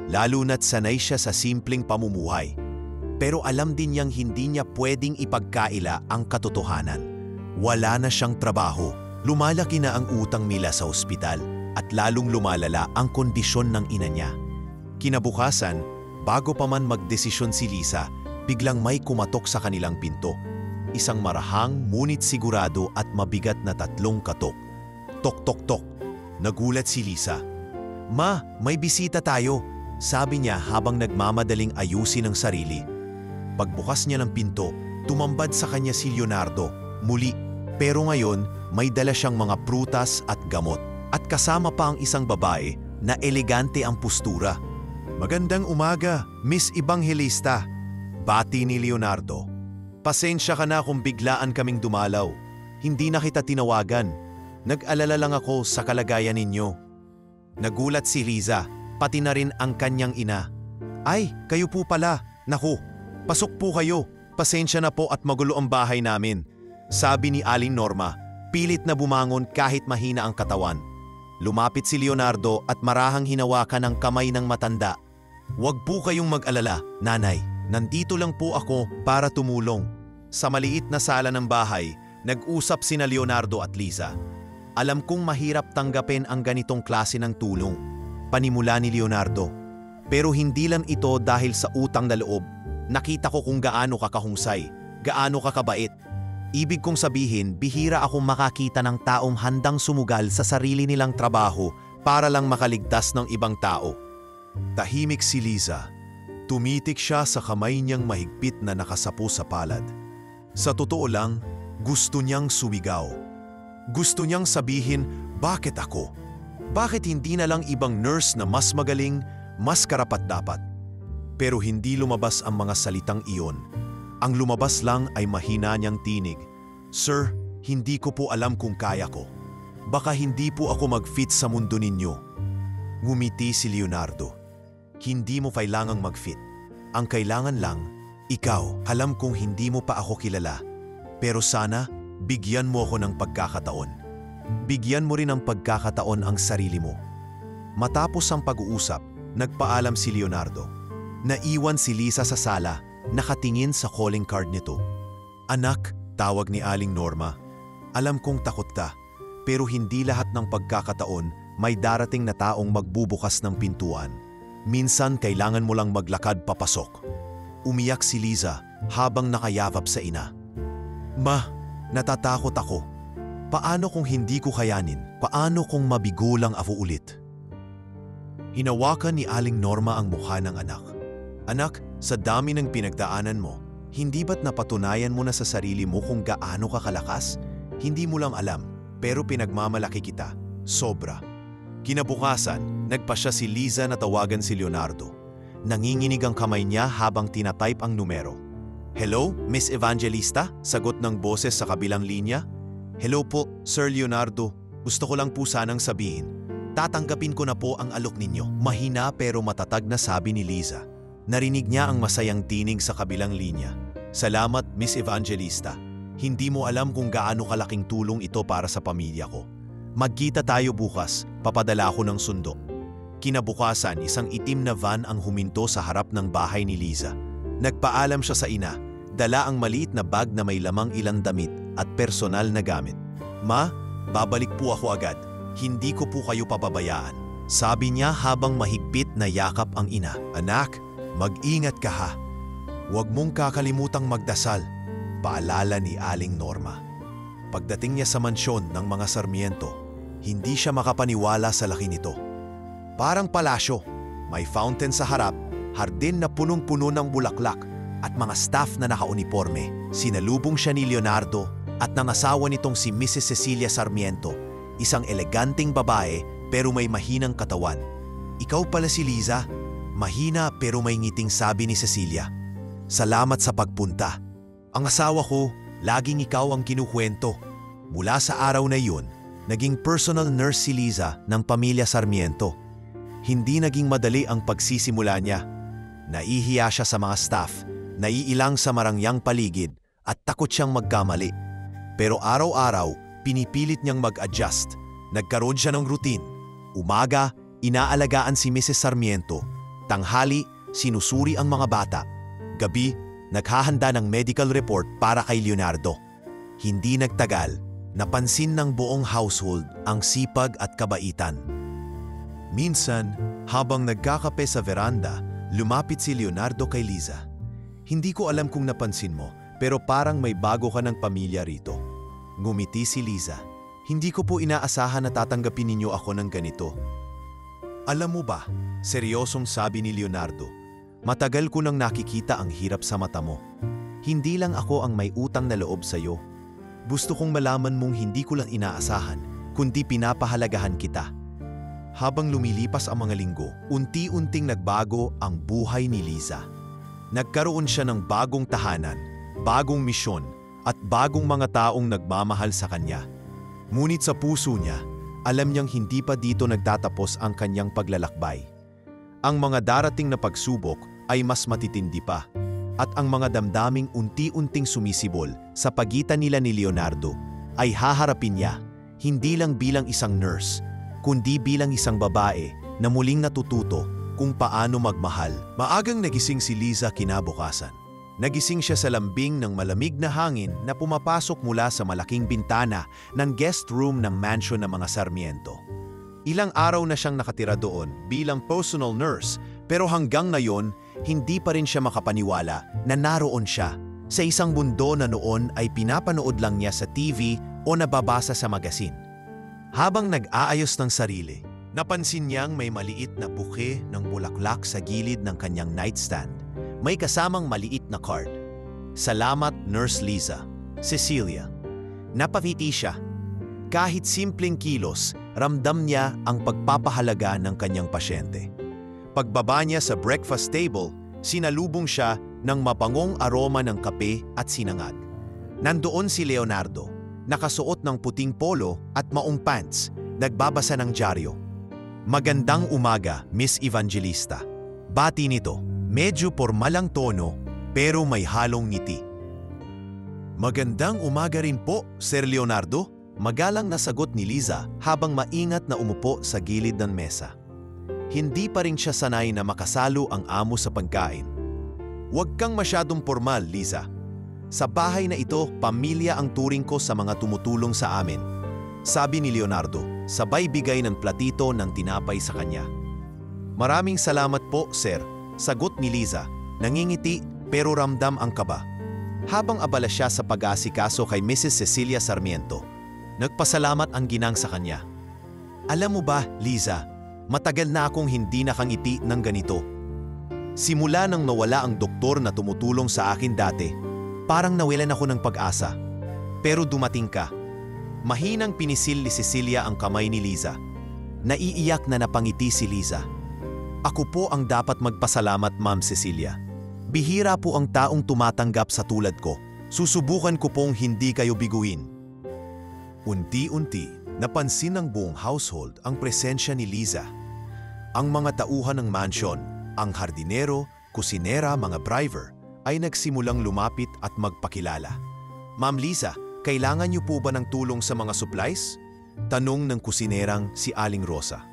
[SPEAKER 1] lalo na't sanay siya sa simpleng pamumuhay. Pero alam din niyang hindi niya pwedeng ipagkaila ang katotohanan. Wala na siyang trabaho, lumalaki na ang utang nila sa ospital at lalong lumalala ang kondisyon ng ina niya. Kinabukasan, bago pa man magdesisyon si Lisa, biglang may kumatok sa kanilang pinto. Isang marahang, ngunit sigurado at mabigat na 3 katok. Tok-tok-tok. Nagulat si Lisa. Ma, may bisita tayo, sabi niya habang nagmamadaling ayusin ang sarili. Pagbukas niya ng pinto, tumambad sa kanya si Leonardo, muli. Pero ngayon, may dala siyang mga prutas at gamot. At kasama pa ang isang babae na elegante ang postura. Magandang umaga, Miss Evangelista. Bati ni Leonardo. Pasensya ka na kung biglaan kaming dumalaw. Hindi na kita tinawagan. Nag-alala lang ako sa kalagayan ninyo. Nagulat si Liza, pati na rin ang kanyang ina. Ay, kayo po pala. Naku, pasok po kayo. Pasensya na po at magulo ang bahay namin. Sabi ni Aling Norma, pilit na bumangon kahit mahina ang katawan. Lumapit si Leonardo at marahang hinawakan ang kamay ng matanda. Huwag po kayong mag-alala, nanay. Nandito lang po ako para tumulong. Sa maliit na sala ng bahay, nag-usap sina Leonardo at Liza. Alam kong mahirap tanggapin ang ganitong klase ng tulong, panimula ni Leonardo. Pero hindi lang ito dahil sa utang na loob. Nakita ko kung gaano ka kahusay, gaano ka kabait. Ibig kong sabihin, bihira akong makakita ng taong handang sumugal sa sarili nilang trabaho para lang makaligtas ng ibang tao. Tahimik si Liza. Tumitik siya sa kamay niyang mahigpit na nakasapo sa palad. Sa totoo lang, gusto niyang sumigaw. Gusto niyang sabihin, bakit ako? Bakit hindi na lang ibang nurse na mas magaling, mas karapat-dapat? Pero hindi lumabas ang mga salitang iyon. Ang lumabas lang ay mahina niyang tinig. Sir, hindi ko po alam kung kaya ko. Baka hindi po ako mag-fit sa mundo ninyo. Ngumiti si Leonardo. Hindi mo kailangang mag-fit. Ang kailangan lang, ikaw. Alam kong hindi mo pa ako kilala. Pero sana, bigyan mo ako ng pagkakataon. Bigyan mo rin ng pagkakataon ang sarili mo. Matapos ang pag-uusap, Nagpaalam si Leonardo. Naiwan si Liza sa sala, nakatingin sa calling card nito. Anak, tawag ni Aling Norma. Alam kong takot ka, pero hindi lahat ng pagkakataon may darating na taong magbubukas ng pintuan. Minsan kailangan mo lang maglakad papasok. Umiyak si Liza habang nakayakap sa ina. Ma, natatakot ako. Paano kung hindi ko kayanin? Paano kung mabigo lang ako ulit? Hinawakan ni Aling Norma ang mukha ng anak. Anak, sa dami ng pinagdaanan mo, hindi ba't napatunayan mo na sa sarili mo kung gaano ka kalakas? Hindi mo lang alam, pero pinagmamalaki kita. Sobra. Kinabukasan, nagpasya si Liza na tawagan si Leonardo. Nanginginig ang kamay niya habang tinatype ang numero. Hello, Miss Evangelista? Sagot ng boses sa kabilang linya. Hello po, Sir Leonardo. Gusto ko lang po sanang sabihin. Tatanggapin ko na po ang alok ninyo. Mahina pero matatag na sabi ni Liza. Narinig niya ang masayang tinig sa kabilang linya. Salamat, Miss Evangelista. Hindi mo alam kung gaano kalaking tulong ito para sa pamilya ko. Magkita tayo bukas, papadala ko ng sundo. Kinabukasan, isang itim na van ang huminto sa harap ng bahay ni Liza. Nagpaalam siya sa ina, dala ang maliit na bag na may lamang ilang damit at personal na gamit. Ma, babalik po ako agad. Hindi ko po kayo pababayaan. Sabi niya habang mahigpit na yakap ang ina. Anak, mag-ingat ka ha. Huwag mong kakalimutang magdasal. Paalala ni Aling Norma. Pagdating niya sa mansyon ng mga Sarmiento, hindi siya makapaniwala sa laki nito. Parang palasyo, may fountain sa harap, hardin na punong-puno ng bulaklak at mga staff na nakauniforme. Sinalubong siya ni Leonardo at ng asawa nitong si Mrs. Cecilia Sarmiento, isang eleganteng babae pero may mahinang katawan. Ikaw pala si Liza? Mahina pero may ngiting sabi ni Cecilia. Salamat sa pagpunta. Ang asawa ko, laging ikaw ang kinukwento. Mula sa araw na iyon, naging personal nurse si Liza ng pamilya Sarmiento. Hindi naging madali ang pagsisimula niya. Nahihiya siya sa mga staff, naiilang sa marangyang paligid at takot siyang magkamali. Pero araw-araw, pinipilit niyang mag-adjust. Nagkaroon siya ng routine. Umaga, inaalagaan si Mrs. Sarmiento. Tanghali, sinusuri ang mga bata. Gabi, naghahanda ng medical report para kay Leonardo. Hindi nagtagal, napansin ng buong household ang sipag at kabaitan. Minsan, habang nagkakape sa veranda, lumapit si Leonardo kay Liza. Hindi ko alam kung napansin mo, pero parang may bago ka ng pamilya rito. Ngumiti si Liza. Hindi ko po inaasahan na tatanggapin ninyo ako ng ganito. Alam mo ba, seryosong sabi ni Leonardo, matagal ko nang nakikita ang hirap sa mata mo. Hindi lang ako ang may utang na loob sa iyo. Gusto kong malaman mong hindi ko lang inaasahan, kundi pinapahalagahan kita. Habang lumilipas ang mga linggo, unti-unting nagbago ang buhay ni Liza. Nagkaroon siya ng bagong tahanan, bagong misyon, at bagong mga taong nagmamahal sa kanya. Ngunit sa puso niya, alam niyang hindi pa dito nagtatapos ang kanyang paglalakbay. Ang mga darating na pagsubok ay mas matitindi pa, at ang mga damdaming unti-unting sumisibol sa pagitan nila ni Leonardo ay haharapin niya, hindi lang bilang isang nurse, kundi bilang isang babae na muling natututo kung paano magmahal. Maagang nagising si Liza kinabukasan. Nagising siya sa lambing ng malamig na hangin na pumapasok mula sa malaking bintana ng guest room ng mansion ng mga Sarmiento. Ilang araw na siyang nakatira doon bilang personal nurse, pero hanggang ngayon, hindi pa rin siya makapaniwala na naroon siya sa isang mundo na noon ay pinapanood lang niya sa TV o nababasa sa magasin. Habang nag-aayos ng sarili, napansin niyang may maliit na buke ng bulaklak sa gilid ng kanyang nightstand. May kasamang maliit na card. Salamat, Nurse Liza. Cecilia. Napangiti siya. Kahit simpleng kilos, ramdam niya ang pagpapahalaga ng kanyang pasyente. Pagbaba niya sa breakfast table, sinalubong siya ng mapangong aroma ng kape at sinangag. Nandoon si Leonardo, nakasuot ng puting polo at maong pants, nagbabasa ng dyaryo. Magandang umaga, Miss Evangelista. Bati nito. Medyo pormalang tono, pero may halong ngiti. Magandang umaga rin po, Sir Leonardo. Magalang na sagot ni Liza habang maingat na umupo sa gilid ng mesa. hindi pa rin siya sanay na makasalo ang amo sa pagkain. Huwag kang masyadong formal, Liza. Sa bahay na ito, pamilya ang turing ko sa mga tumutulong sa amin. Sabi ni Leonardo, sabay bigay ng platito ng tinapay sa kanya. Maraming salamat po, sir. Sagot ni Liza, nangingiti pero ramdam ang kaba. Habang abala siya sa pag-aasikaso kay Mrs. Cecilia Sarmiento, nagpasalamat ang ginang sa kanya. Alam mo ba, Liza, matagal na akong hindi nakangiti ng ganito. Simula nang nawala ang doktor na tumutulong sa akin dati, parang nawalan ako ng pag-asa. Pero dumating ka. Mahinang pinisil ni Cecilia ang kamay ni Liza. Naiiyak na napangiti si Liza. Ako po ang dapat magpasalamat, Ma'am Cecilia. Bihira po ang taong tumatanggap sa tulad ko. Susubukan ko pong hindi kayo biguin. Unti-unti, napansin ng buong household ang presensya ni Liza. Ang mga tauhan ng mansion, ang hardinero, kusinera, mga driver, ay nagsimulang lumapit at magpakilala. Ma'am Liza, kailangan niyo po ba ng tulong sa mga supplies? Tanong ng kusinerang si Aling Rosa.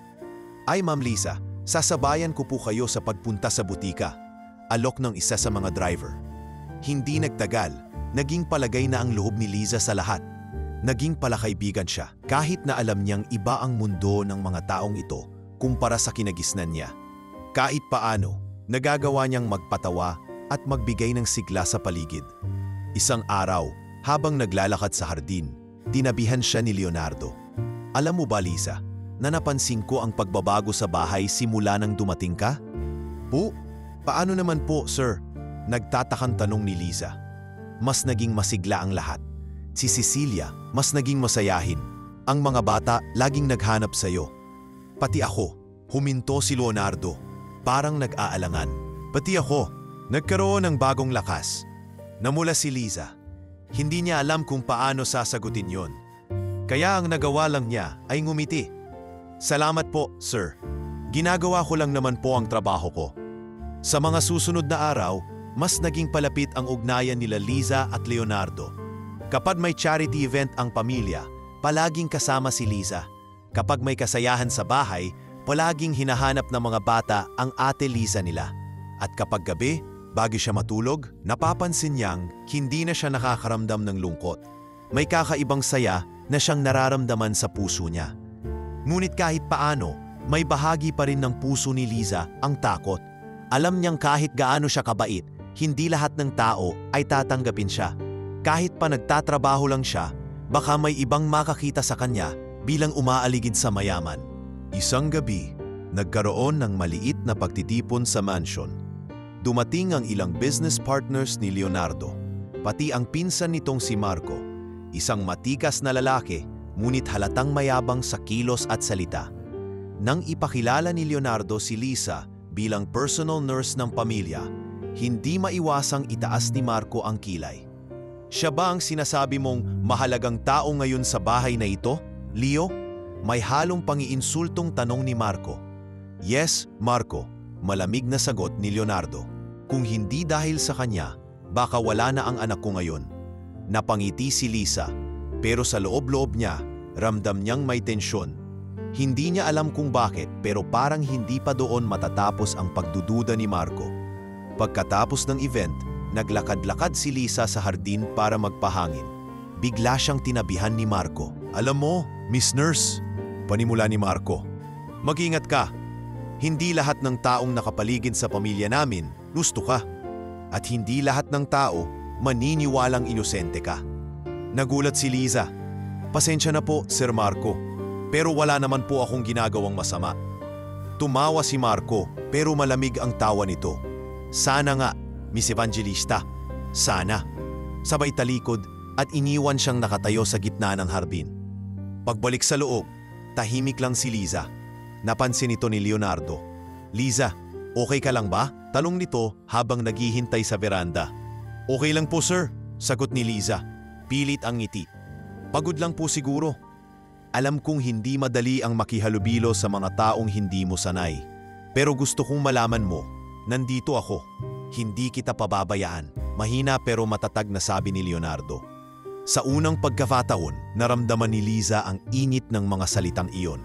[SPEAKER 1] Ay Ma'am Liza, sasabayan ko po kayo sa pagpunta sa butika. Alok ng isa sa mga driver. Hindi nagtagal, naging palagay na ang loob ni Liza sa lahat. Naging palakaibigan siya kahit na alam niyang iba ang mundo ng mga taong ito kumpara sa kinagisnan niya. Kahit paano, nagagawa niyang magpatawa at magbigay ng sigla sa paligid. Isang araw, habang naglalakad sa hardin, tinabihan siya ni Leonardo. Alam mo ba, Liza, na napansin ko ang pagbabago sa bahay simula nang dumating ka? Po? Paano naman po, sir? Nagtatakang tanong ni Liza. Mas naging masigla ang lahat. Si Cecilia, mas naging masayahin. Ang mga bata, laging naghanap sa'yo. Pati ako, huminto si Leonardo. Parang nag-aalangan. Pati ako, nagkaroon ng bagong lakas. Namula si Liza. Hindi niya alam kung paano sasagutin yon. Kaya ang nagawa lang niya ay ngumiti. Salamat po, sir. Ginagawa ko lang naman po ang trabaho ko. Sa mga susunod na araw, mas naging palapit ang ugnayan nila Liza at Leonardo. Kapag may charity event ang pamilya, palaging kasama si Liza. Kapag may kasayahan sa bahay, palaging hinahanap ng mga bata ang ate Liza nila. At kapag gabi, bago siya matulog, napapansin niyang hindi na siya nakakaramdam ng lungkot. May kakaibang saya na siyang nararamdaman sa puso niya. Ngunit kahit paano, may bahagi pa rin ng puso ni Liza ang takot. Alam niyang kahit gaano siya kabait, hindi lahat ng tao ay tatanggapin siya. Kahit pa nagtatrabaho lang siya, baka may ibang makakita sa kanya bilang umaaligid sa mayaman. Isang gabi, nagkaroon ng maliit na pagtitipon sa mansion. Dumating ang ilang business partners ni Leonardo, pati ang pinsan nitong si Marco, isang matikas na lalaki ngunit halatang mayabang sa kilos at salita. Nang ipakilala ni Leonardo si Liza bilang personal nurse ng pamilya, hindi maiwasang itaas ni Marco ang kilay. Siya ba ang sinasabi mong mahalagang tao ngayon sa bahay na ito, Leo? May halong pangiinsultong tanong ni Marco. Yes, Marco, malamig na sagot ni Leonardo. Kung hindi dahil sa kanya, baka wala na ang anak ko ngayon. Napangiti si Liza, pero sa loob-loob niya, ramdam niyang may tensyon. Hindi niya alam kung bakit, pero parang hindi pa doon matatapos ang pagdududa ni Marco. Pagkatapos ng event, naglakad-lakad si Liza sa hardin para magpahangin. Bigla siyang tinabihan ni Marco. Alam mo, Miss Nurse, panimula ni Marco. Mag-ingat ka. Hindi lahat ng taong nakapaligid sa pamilya namin, gusto ka. At hindi lahat ng tao, maniniwalang inosente ka. Nagulat si Liza. Pasensya na po, Sir Marco. Pero wala naman po akong ginagawang masama. Tumawa si Marco, pero malamig ang tawa nito. Sana nga, Miss Evangelista. Sana. Sabay talikod at iniwan siyang nakatayo sa gitna ng harbin. Pagbalik sa loob, tahimik lang si Liza. Napansin ito ni Leonardo. Liza, okay ka lang ba? Tanong nito habang naghihintay sa veranda. Okay lang po, sir, sagot ni Liza. Pilit ang ngiti. Pagod lang po siguro. Alam kong hindi madali ang makihalubilo sa mga taong hindi mo sanay. Pero gusto kong malaman mo, nandito ako. Hindi kita pababayaan. Mahina pero matatag na sabi ni Leonardo. Sa unang pagkakataon, naramdaman ni Liza ang init ng mga salitang iyon.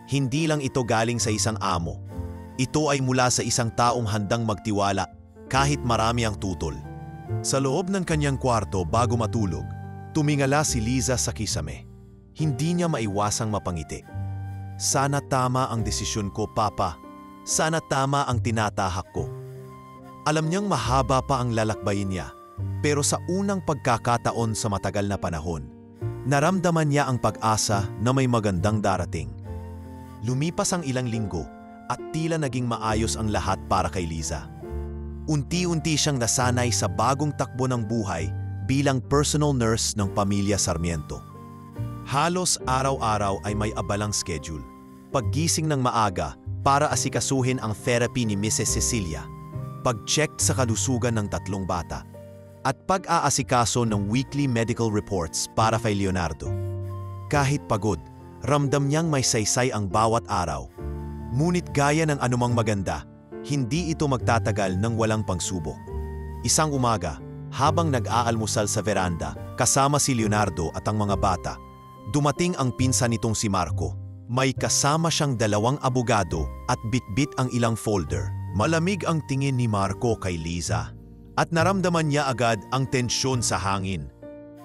[SPEAKER 1] Hindi lang ito galing sa isang amo, Ito ay mula sa isang taong handang magtiwala kahit marami ang tutol. Sa loob ng kanyang kwarto bago matulog, tumingala si Liza sa kisame. Hindi niya maiwasang mapangiti. Sana tama ang desisyon ko, Papa. Sana tama ang tinatahak ko. Alam niyang mahaba pa ang lalakbayin niya, pero sa unang pagkakataon sa matagal na panahon, naramdaman niya ang pag-asa na may magandang darating. Lumipas ang ilang linggo at tila naging maayos ang lahat para kay Liza. Unti-unti siyang nasanay sa bagong takbo ng buhay bilang personal nurse ng pamilya Sarmiento. Halos araw-araw ay may abalang schedule. Paggising ng maaga para asikasuhin ang therapy ni Mrs. Cecilia, pag-check sa kalusugan ng 3 bata, at pag-aasikaso ng weekly medical reports para kay Leonardo. Kahit pagod, ramdam niyang may saysay ang bawat araw. Ngunit gaya ng anumang maganda, hindi ito magtatagal ng walang pagsubok. Isang umaga, habang nag-aalmusal sa veranda kasama si Leonardo at ang mga bata, dumating ang pinsan nitong si Marco. May kasama siyang 2 abogado at bitbit ang ilang folder. Malamig ang tingin ni Marco kay Liza at naramdaman niya agad ang tensyon sa hangin.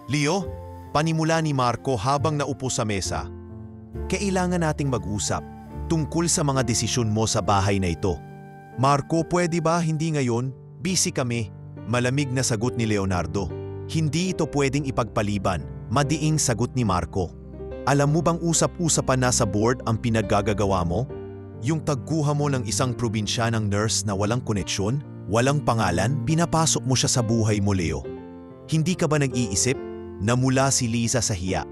[SPEAKER 1] "Leo," panimula ni Marco habang naupo sa mesa, "kailangan nating mag-usap tungkol sa mga desisyon mo sa bahay na ito." "Marco, pwede ba hindi ngayon? Busy kami." Malamig na sagot ni Leonardo. "Hindi ito pwedeng ipagpaliban," madiing sagot ni Marco. "Alam mo bang usap-usapan na sa board ang pinaggagawa mo? Yung tagkuha mo ng isang probinsyanang nurse na walang koneksyon, walang pangalan, pinapasok mo siya sa buhay mo, Leo. Hindi ka ba nag-iisip?" Namula si Liza sa hiya.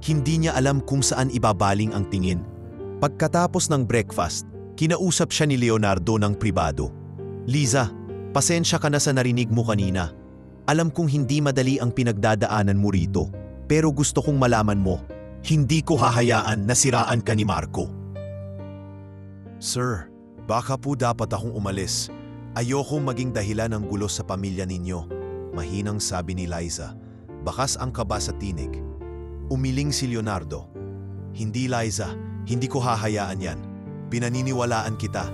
[SPEAKER 1] Hindi niya alam kung saan ibabaling ang tingin. Pagkatapos ng breakfast, kinausap siya ni Leonardo ng pribado. "Liza, pasensya ka na sa narinig mo kanina. Alam kong hindi madali ang pinagdadaanan mo rito, pero gusto kong malaman mo, hindi ko hahayaan na siraan ka ni Marco." "Sir, baka po dapat akong umalis. Ayokong maging dahilan ng gulo sa pamilya ninyo," mahinang sabi ni Liza. Bakas ang kaba sa tinig. Umiling si Leonardo. "Hindi, Liza, hindi ko hahayaan yan. Pinaniniwalaan kita.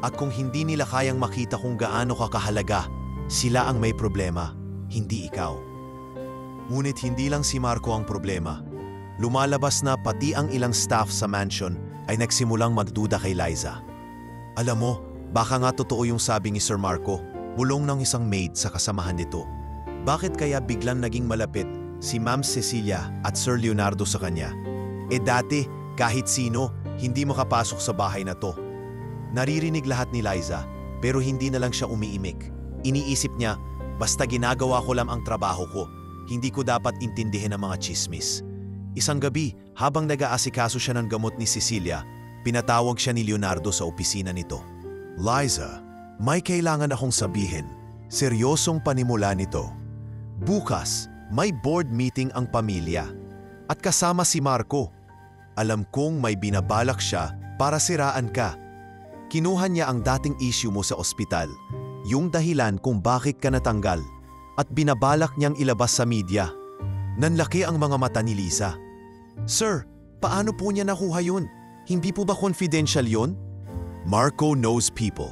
[SPEAKER 1] At kung hindi nila kayang makita kung gaano ka kahalaga, sila ang may problema, hindi ikaw." Ngunit hindi lang si Marco ang problema. Lumalabas na pati ang ilang staff sa mansion ay nagsimulang magduda kay Liza. "Alam mo, baka nga totoo yung sabi ni Sir Marco," bulong ng isang maid sa kasamahan nito. "Bakit kaya biglang naging malapit si Ma'am Cecilia at Sir Leonardo sa kanya? Dati, kahit sino, hindi makapasok sa bahay na to." Naririnig lahat ni Liza, pero hindi na lang siya umiimik. Iniisip niya, basta ginagawa ko lang ang trabaho ko, hindi ko dapat intindihin ang mga chismis. Isang gabi, habang nag-aasikaso siya ng gamot ni Cecilia, pinatawag siya ni Leonardo sa opisina nito. "Liza, may kailangan akong sabihin." Seryosong panimula nito. "Bukas, may board meeting ang pamilya at kasama si Marco. Alam kong may binabalak siya para siraan ka. Kinuha niya ang dating issue mo sa ospital, yung dahilan kung bakit ka natanggal, at binabalak niyang ilabas sa media." Nanlaki ang mga mata ni Liza. "Sir, paano po niya nakuha yun? Hindi po ba confidential yun?" "Marco knows people.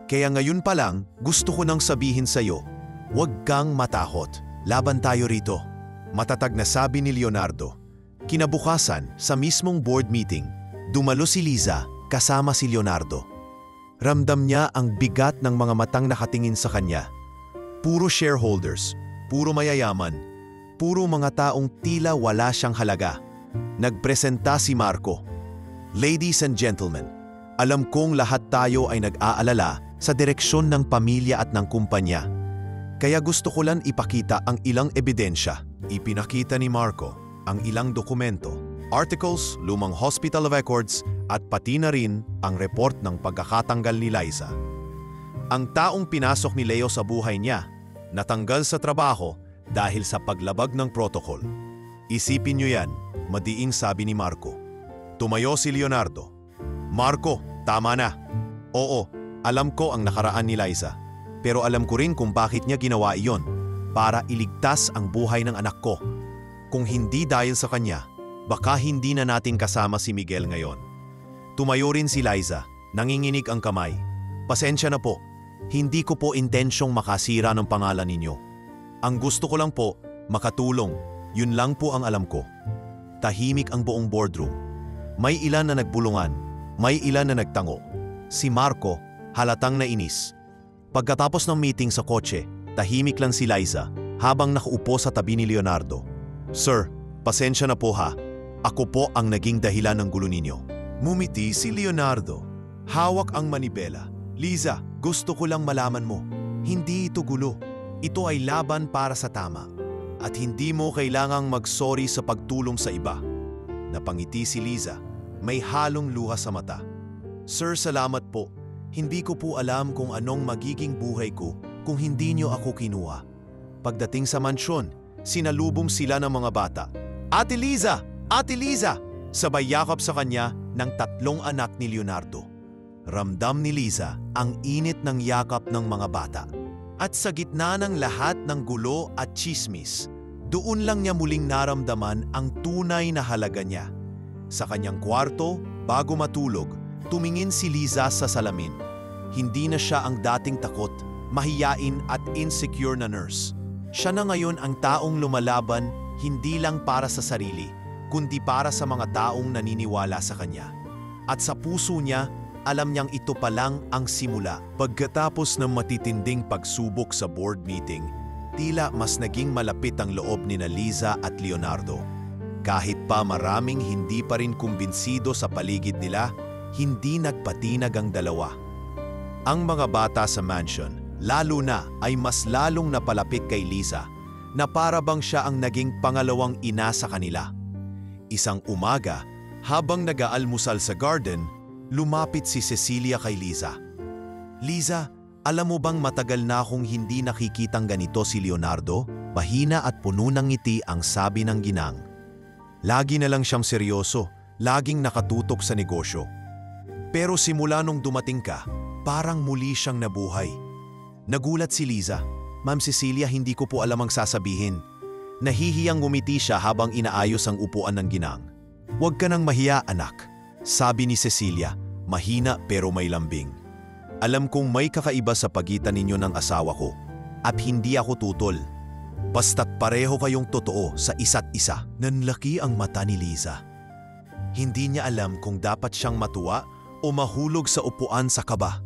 [SPEAKER 1] Kaya ngayon pa lang, gusto ko nang sabihin sa'yo, huwag kang matakot. Laban tayo rito." Matatag na sabi ni Leonardo. Kinabukasan, sa mismong board meeting, dumalo si Liza kasama si Leonardo. Ramdam niya ang bigat ng mga matang nakatingin sa kanya. Puro shareholders, puro mayayaman, puro mga taong tila wala siyang halaga. Nagpresenta si Marco. "Ladies and gentlemen, alam kong lahat tayo ay nag-aalala sa direksyon ng pamilya at ng kumpanya. Kaya gusto ko lang ipakita ang ilang ebidensya." Ipinakita ni Marco ang ilang dokumento, articles, lumang hospital records, at pati na rin ang report ng pagkakatanggal ni Liza. Ang taong pinasok ni Leo sa buhay niya, natanggal sa trabaho dahil sa paglabag ng protocol. "Isipin niyo yan," madiing sabi ni Marco. Tumayo si Leonardo. "Marco, tama na. Oo, alam ko ang nakaraan ni Liza. Pero alam ko rin kung bakit niya ginawa iyon, para iligtas ang buhay ng anak ko. Kung hindi dahil sa kanya, baka hindi na natin kasama si Miguel ngayon." Tumayo rin si Liza. Nanginginig ang kamay. Pasensya na po. Hindi ko po intensyong makasira ng pangalan ninyo. Ang gusto ko lang po, makatulong. Yun lang po ang alam ko. Tahimik ang buong boardroom. May ilan na nagbulungan. May ilan na nagtango. Si Marco, halatang nainis. Pagkatapos ng meeting sa kotse, tahimik lang si Liza habang nakaupo sa tabi ni Leonardo. Sir, pasensya na po ha. Ako po ang naging dahilan ng gulo ninyo. Ngumiti si Leonardo. Hawak ang manibela. Liza, gusto ko lang malaman mo. Hindi ito gulo. Ito ay laban para sa tama. At hindi mo kailangang mag-sorry sa pagtulong sa iba. Napangiti si Liza. May halong luha sa mata. Sir, salamat po. Hindi ko po alam kung anong magiging buhay ko kung hindi niyo ako kinuha. Pagdating sa mansyon, sinalubong sila ng mga bata. Ate Liza! Ate Liza! Sabay yakap sa kanya ng 3 anak ni Leonardo. Ramdam ni Liza ang init ng yakap ng mga bata. At sa gitna ng lahat ng gulo at tsismis, doon lang niya muling naramdaman ang tunay na halaga niya. Sa kanyang kwarto, bago matulog, tumingin si Liza sa salamin. Hindi na siya ang dating takot, mahiyain at insecure na nurse. Siya na ngayon ang taong lumalaban hindi lang para sa sarili, kundi para sa mga taong naniniwala sa kanya. At sa puso niya, alam niyang ito pa lang ang simula. Pagkatapos ng matitinding pagsubok sa board meeting, tila mas naging malapit ang loob ni Liza at Leonardo. Kahit pa maraming hindi pa rin kumbinsido sa paligid nila, hindi nagpatinag ang dalawa. Ang mga bata sa mansion, lalo na ay mas lalong napalapit kay Liza, na para bang siya ang naging pangalawang ina sa kanila. Isang umaga, habang nag-aalmusal sa garden, lumapit si Cecilia kay Liza. Liza, alam mo bang matagal na akong hindi nakikitang ganito si Leonardo? Mahina at puno ng ngiti ang sabi ng ginang. Lagi na lang siyang seryoso, laging nakatutok sa negosyo. Pero simula nung dumating ka, parang muli siyang nabuhay. Nagulat si Liza. Ma'am Cecilia, hindi ko po alam ang sasabihin. Nahihiyang ngumiti siya habang inaayos ang upuan ng ginang. Huwag ka nang mahiya, anak. Sabi ni Cecilia, mahina pero may lambing. Alam kong may kakaiba sa pagitan ninyo ng asawa ko. At hindi ako tutol. Basta't pareho kayong totoo sa isa't isa. Nanlaki ang mata ni Liza. Hindi niya alam kung dapat siyang matuwa o mahulog sa upuan sa kaba.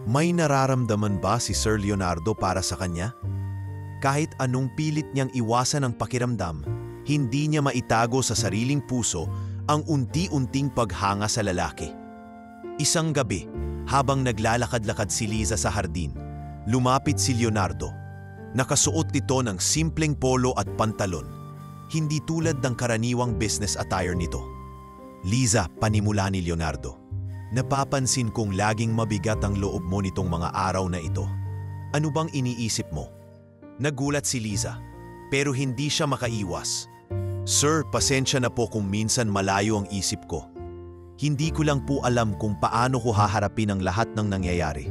[SPEAKER 1] May nararamdaman ba si Sir Leonardo para sa kanya? Kahit anong pilit niyang iwasan ang pakiramdam, hindi niya maitago sa sariling puso ang unti-unting paghanga sa lalaki. Isang gabi, habang naglalakad-lakad si Liza sa hardin, lumapit si Leonardo. Nakasuot ito ng simpleng polo at pantalon, hindi tulad ng karaniwang business attire nito. Liza, panimula ni Leonardo. Napapansin kong laging mabigat ang loob mo nitong mga araw na ito. Ano bang iniisip mo? Nagulat si Liza, pero hindi siya makaiwas. Sir, pasensya na po kung minsan malayo ang isip ko. Hindi ko lang po alam kung paano ko haharapin ang lahat ng nangyayari.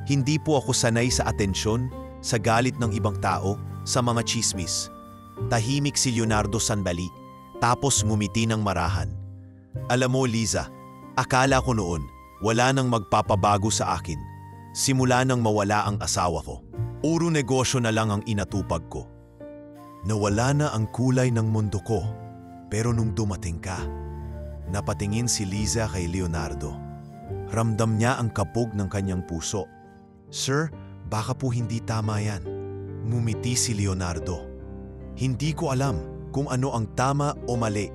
[SPEAKER 1] Hindi po ako sanay sa atensyon, sa galit ng ibang tao, sa mga chismis. Tahimik si Leonardo sandali, tapos ngumiti ng marahan. Alam mo, Liza, akala ko noon, wala nang magpapabago sa akin. Simula nang mawala ang asawa ko. Puro negosyo na lang ang inatupag ko. Nawala na ang kulay ng mundo ko. Pero nung dumating ka, napatingin si Liza kay Leonardo. Ramdam niya ang kabog ng kanyang puso. Sir, baka po hindi tama yan. Ngumiti si Leonardo. Hindi ko alam kung ano ang tama o mali.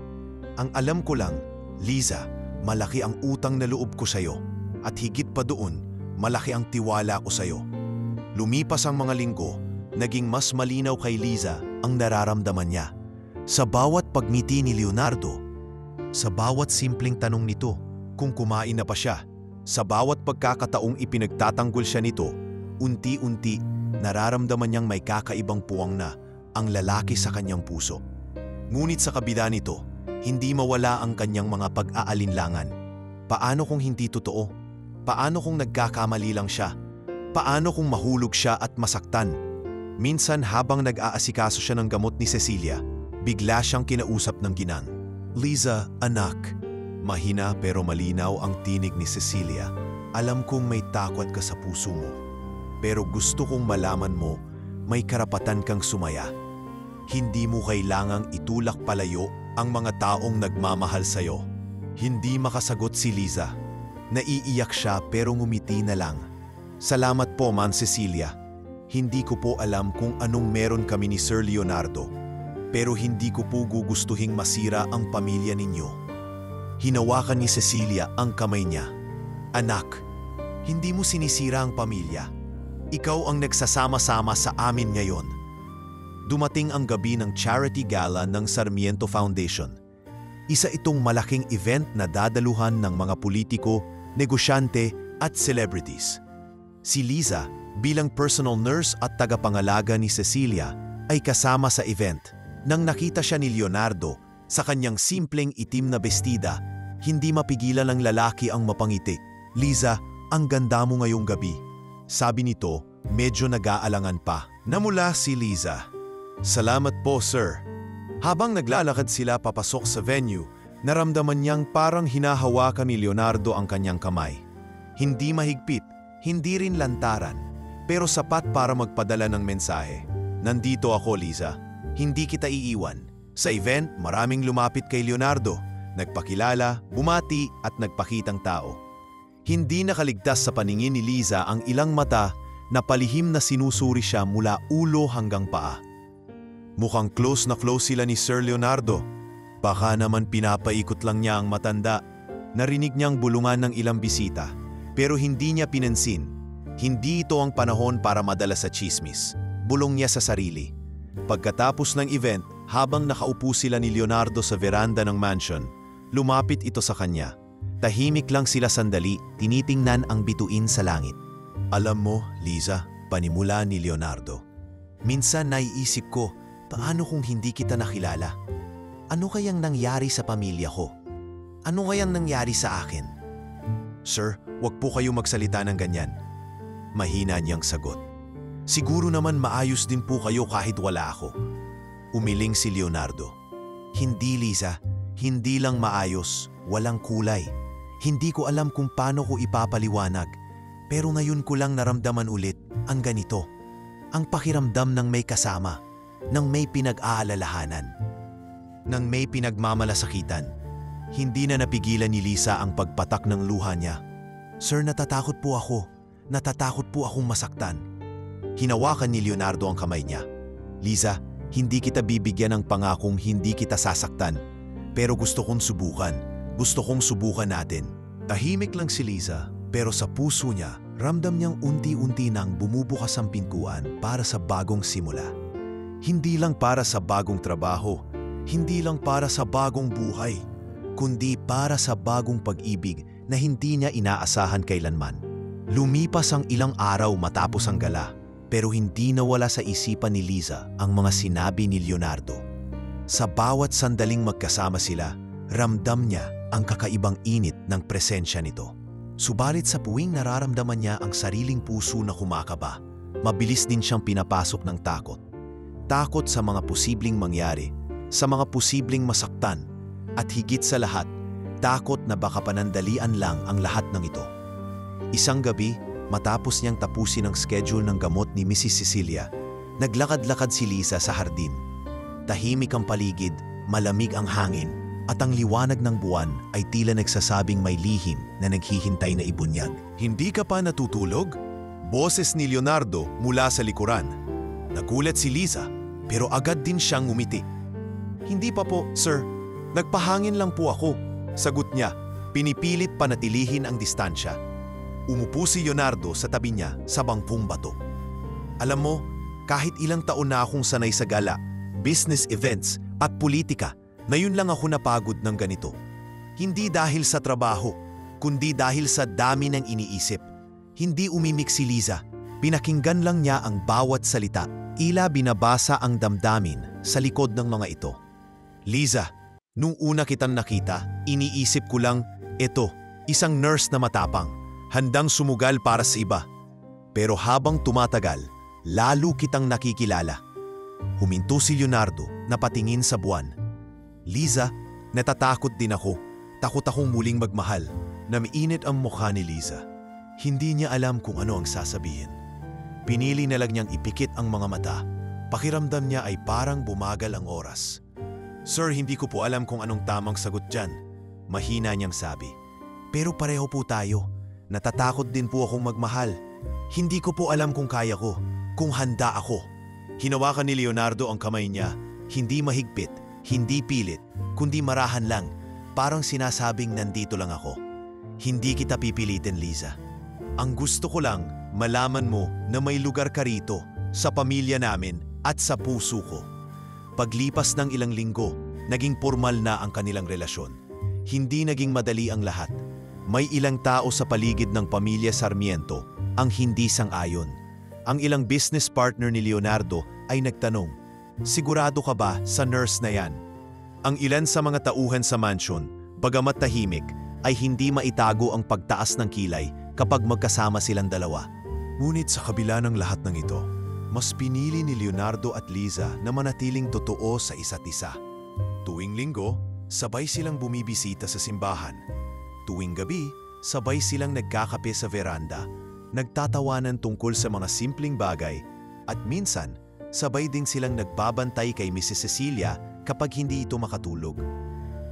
[SPEAKER 1] Ang alam ko lang, Liza, malaki ang utang na loob ko sa'yo. At higit pa doon, malaki ang tiwala ko sa'yo. Lumipas ang mga linggo, naging mas malinaw kay Liza ang nararamdaman niya. Sa bawat pagngiti ni Leonardo, sa bawat simpleng tanong nito kung kumain na pa siya, sa bawat pagkakataong ipinagtatanggol siya nito, unti-unti nararamdaman niyang may kakaibang puwang na ang lalaki sa kanyang puso. Ngunit sa kabila nito, hindi mawala ang kanyang mga pag-aalinlangan. Paano kung hindi totoo? Paano kung nagkakamali lang siya? Paano kung mahulog siya at masaktan? Minsan habang nag-aasikaso siya ng gamot ni Cecilia, bigla siyang kinausap ng ginang. Liza, anak. Mahina pero malinaw ang tinig ni Cecilia. alam kong may takot ka sa puso mo. Pero gusto kong malaman mo, may karapatan kang sumaya. Hindi mo kailangang itulak palayo ang mga taong nagmamahal sa'yo. Hindi makasagot si Liza. Naiiyak siya pero ngumiti na lang. Salamat po, Ma'am Cecilia. Hindi ko po alam kung anong meron kami ni Sir Leonardo. Pero hindi ko po gugustuhing masira ang pamilya ninyo. Hinawakan ni Cecilia ang kamay niya. Anak, hindi mo sinisira ang pamilya. Ikaw ang nagsasama-sama sa amin ngayon. Dumating ang gabi ng charity gala ng Sarmiento Foundation. Isa itong malaking event na dadaluhan ng mga politiko, negosyante at celebrities. Si Liza, bilang personal nurse at tagapangalaga ni Cecilia, ay kasama sa event. Nang nakita siya ni Leonardo sa kanyang simpleng itim na bestida, hindi mapigilan ng lalaki ang mapangiti. Liza, ang ganda mo ngayong gabi. Sabi nito, medyo nag-aalangan pa. Namula si Liza. Salamat po, sir. Habang naglalakad sila papasok sa venue, naramdaman niyang parang hinahawakan ni Leonardo ang kanyang kamay. Hindi mahigpit, hindi rin lantaran, pero sapat para magpadala ng mensahe. Nandito ako, Liza. Hindi kita iiwan. Sa event, maraming lumapit kay Leonardo. Nagpakilala, bumati at nagpakitang tao. Hindi nakaligtas sa paningin ni Liza ang ilang mata na palihim na sinusuri siya mula ulo hanggang paa. Mukhang close na close sila ni Sir Leonardo. Baka naman pinapaikot lang niya ang matanda. Narinig niyang bulungan ng ilang bisita, pero hindi niya pinansin. Hindi ito ang panahon para madala sa chismis. Bulong niya sa sarili. Pagkatapos ng event, habang nakaupo sila ni Leonardo sa veranda ng mansion, lumapit ito sa kanya. Tahimik lang sila sandali, tinitingnan ang bituin sa langit. Alam mo, Liza, panimula ni Leonardo. Minsan naiisip ko, paano kung hindi kita nakilala? Ano kayang nangyari sa pamilya ko? Ano kayang nangyari sa akin? Sir, wag po kayo magsalita ng ganyan. Mahina niyang sagot. Siguro naman maayos din po kayo kahit wala ako. Umiling si Leonardo. Hindi, Liza. Hindi lang maayos. Walang kulay. Hindi ko alam kung paano ko ipapaliwanag. Pero ngayon ko lang naramdaman ulit ang ganito. Ang pakiramdam ng may kasama. Ng may pinag-aalalahanan. Ng may pinagmamalasakitan. Hindi na napigilan ni Liza ang pagpatak ng luha niya. Sir, natatakot po ako. Natatakot po akong masaktan. Hinawakan ni Leonardo ang kamay niya. Liza, hindi kita bibigyan ng pangakong hindi kita sasaktan. Pero gusto kong subukan. Gusto kong subukan natin. Tahimik lang si Liza, pero sa puso niya, ramdam niyang unti-unti nang bumubukas ang pintuan para sa bagong simula. Hindi lang para sa bagong trabaho, hindi lang para sa bagong buhay, kundi para sa bagong pag-ibig na hindi niya inaasahan kailanman. Lumipas ang ilang araw matapos ang gala, pero hindi nawala sa isipan ni Liza ang mga sinabi ni Leonardo. Sa bawat sandaling magkasama sila, ramdam niya ang kakaibang init ng presensya nito. Subalit sa puwing nararamdaman niya ang sariling puso na kumakaba, mabilis din siyang pinapasok ng takot. Takot sa mga posibleng mangyari, sa mga posibleng masaktan, at higit sa lahat, takot na baka panandalian lang ang lahat ng ito. Isang gabi, matapos niyang tapusin ang schedule ng gamot ni Mrs. Cecilia, naglakad-lakad si Liza sa hardin. Tahimik ang paligid, malamig ang hangin, at ang liwanag ng buwan ay tila nagsasabing may lihim na naghihintay na ibunyag. Hindi ka pa natutulog? Boses ni Leonardo mula sa likuran. Nagulat si Liza, pero agad din siyang ngumiti. Hindi pa po, sir. Nagpahangin lang po ako. Sagot niya, pinipilit panatilihin ang distansya. Umupo si Leonardo sa tabi niya sa bangkong bato. Alam mo, kahit ilang taon na akong sanay sa gala, business events at politika, ngayon lang ako napagod ng ganito. Hindi dahil sa trabaho, kundi dahil sa dami ng iniisip. Hindi umimik si Liza. Pinakinggan lang niya ang bawat salita. Ila binabasa ang damdamin sa likod ng mga ito. Liza, nung una kitang nakita, iniisip ko lang, eto, isang nurse na matapang, handang sumugal para sa iba. Pero habang tumatagal, lalo kitang nakikilala. Huminto si Leonardo na patingin sa buwan. Liza, natatakot din ako. Takot akong muling magmahal. Namiinit ang mukha ni Liza. Hindi niya alam kung ano ang sasabihin. Pinili na lang niyang ipikit ang mga mata. Pakiramdam niya ay parang bumagal ang oras. "Sir, hindi ko po alam kung anong tamang sagot dyan," mahina niyang sabi. "Pero pareho po tayo. Natatakot din po akong magmahal. Hindi ko po alam kung kaya ko, kung handa ako." Hinawakan ni Leonardo ang kamay niya, hindi mahigpit, hindi pilit, kundi marahan lang, parang sinasabing nandito lang ako. "Hindi kita pipilitin, Liza. Ang gusto ko lang, malaman mo na may lugar ka rito, sa pamilya namin at sa puso ko." Paglipas ng ilang linggo, naging formal na ang kanilang relasyon. Hindi naging madali ang lahat. May ilang tao sa paligid ng pamilya Sarmiento ang hindi sang-ayon. Ang ilang business partner ni Leonardo ay nagtanong, "Sigurado ka ba sa nurse na yan?" Ang ilan sa mga tauhan sa mansion, bagamat tahimik, ay hindi maitago ang pagtaas ng kilay kapag magkasama silang dalawa. Ngunit sa kabila ng lahat ng ito, mas pinili ni Leonardo at Liza na manatiling totoo sa isa't isa. Tuwing linggo, sabay silang bumibisita sa simbahan. Tuwing gabi, sabay silang nagkakape sa veranda, nagtatawanan tungkol sa mga simpleng bagay, at minsan, sabay ding silang nagbabantay kay Mrs. Cecilia kapag hindi ito makatulog.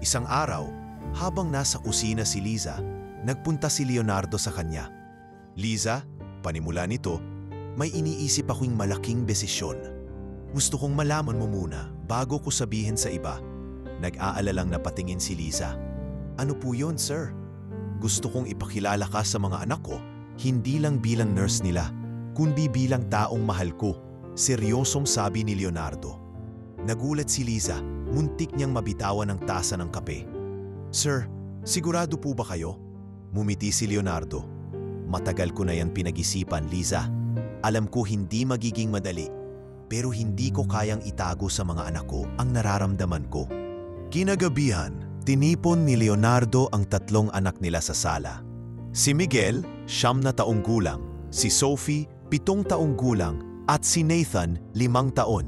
[SPEAKER 1] Isang araw, habang nasa kusina si Liza, nagpunta si Leonardo sa kanya. "Liza," panimula nito, "may iniisip akong malaking desisyon. Gusto kong malaman mo muna bago ko sabihin sa iba." Nag-aalalang napatingin si Liza. "Ano po yun, sir?" "Gusto kong ipakilala ka sa mga anak ko, hindi lang bilang nurse nila, kundi bilang taong mahal ko," seryosong sabi ni Leonardo. Nagulat si Liza, muntik niyang mabitawan ang tasa ng kape. "Sir, sigurado po ba kayo?" Mumiti si Leonardo. "Matagal ko na yan pinag-isipan, Liza. Alam ko hindi magiging madali, pero hindi ko kayang itago sa mga anak ko ang nararamdaman ko." Kinagabihan, tinipon ni Leonardo ang tatlong anak nila sa sala. Si Miguel, 9 na taong gulang, si Sophie, 7 taong gulang, at si Nathan, 5 taon.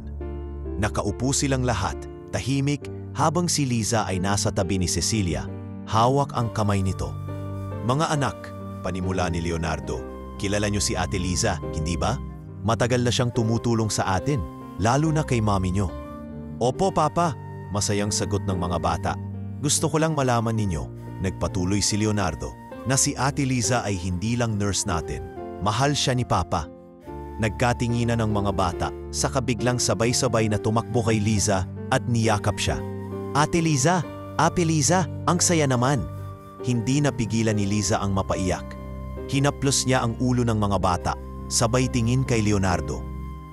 [SPEAKER 1] Nakaupo silang lahat, tahimik, habang si Liza ay nasa tabi ni Cecilia, hawak ang kamay nito. "Mga anak," panimula ni Leonardo, "kilala niyo si Ate Liza, hindi ba? Matagal na siyang tumutulong sa atin, lalo na kay mami niyo." "Opo, Papa," masayang sagot ng mga bata. "Gusto ko lang malaman ninyo," nagpatuloy si Leonardo, "na si Ate Liza ay hindi lang nurse natin. Mahal siya ni Papa." Nagkatinginan ng mga bata, saka biglang sabay-sabay na tumakbo kay Liza at niyakap siya. "Ate Liza! Ate Liza! Ang saya naman!" Hindi napigilan ni Liza ang mapaiyak. Hinaplos niya ang ulo ng mga bata, sabay tingin kay Leonardo.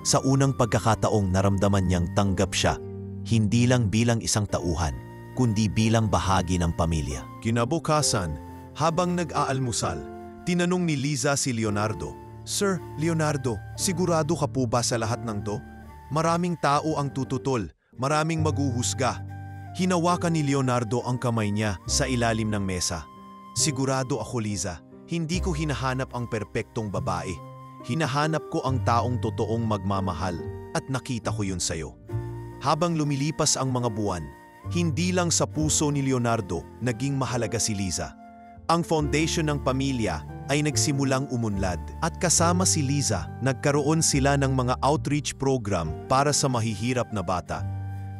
[SPEAKER 1] Sa unang pagkakataong naramdaman niyang tanggap siya, hindi lang bilang isang tauhan, kundi bilang bahagi ng pamilya. Kinabukasan, habang nag-aalmusal, tinanong ni Liza si Leonardo, "Sir Leonardo, sigurado ka po ba sa lahat ng to? Maraming tao ang tututol, maraming maguhusga." Hinawakan ni Leonardo ang kamay niya sa ilalim ng mesa. "Sigurado ako, Liza. Hindi ko hinahanap ang perpektong babae. Hinahanap ko ang taong totoong magmamahal, at nakita ko yun sa'yo." Habang lumilipas ang mga buwan, hindi lang sa puso ni Leonardo naging mahalaga si Liza. Ang foundation ng pamilya ay nagsimulang umunlad, at kasama si Liza, nagkaroon sila ng mga outreach program para sa mahihirap na bata.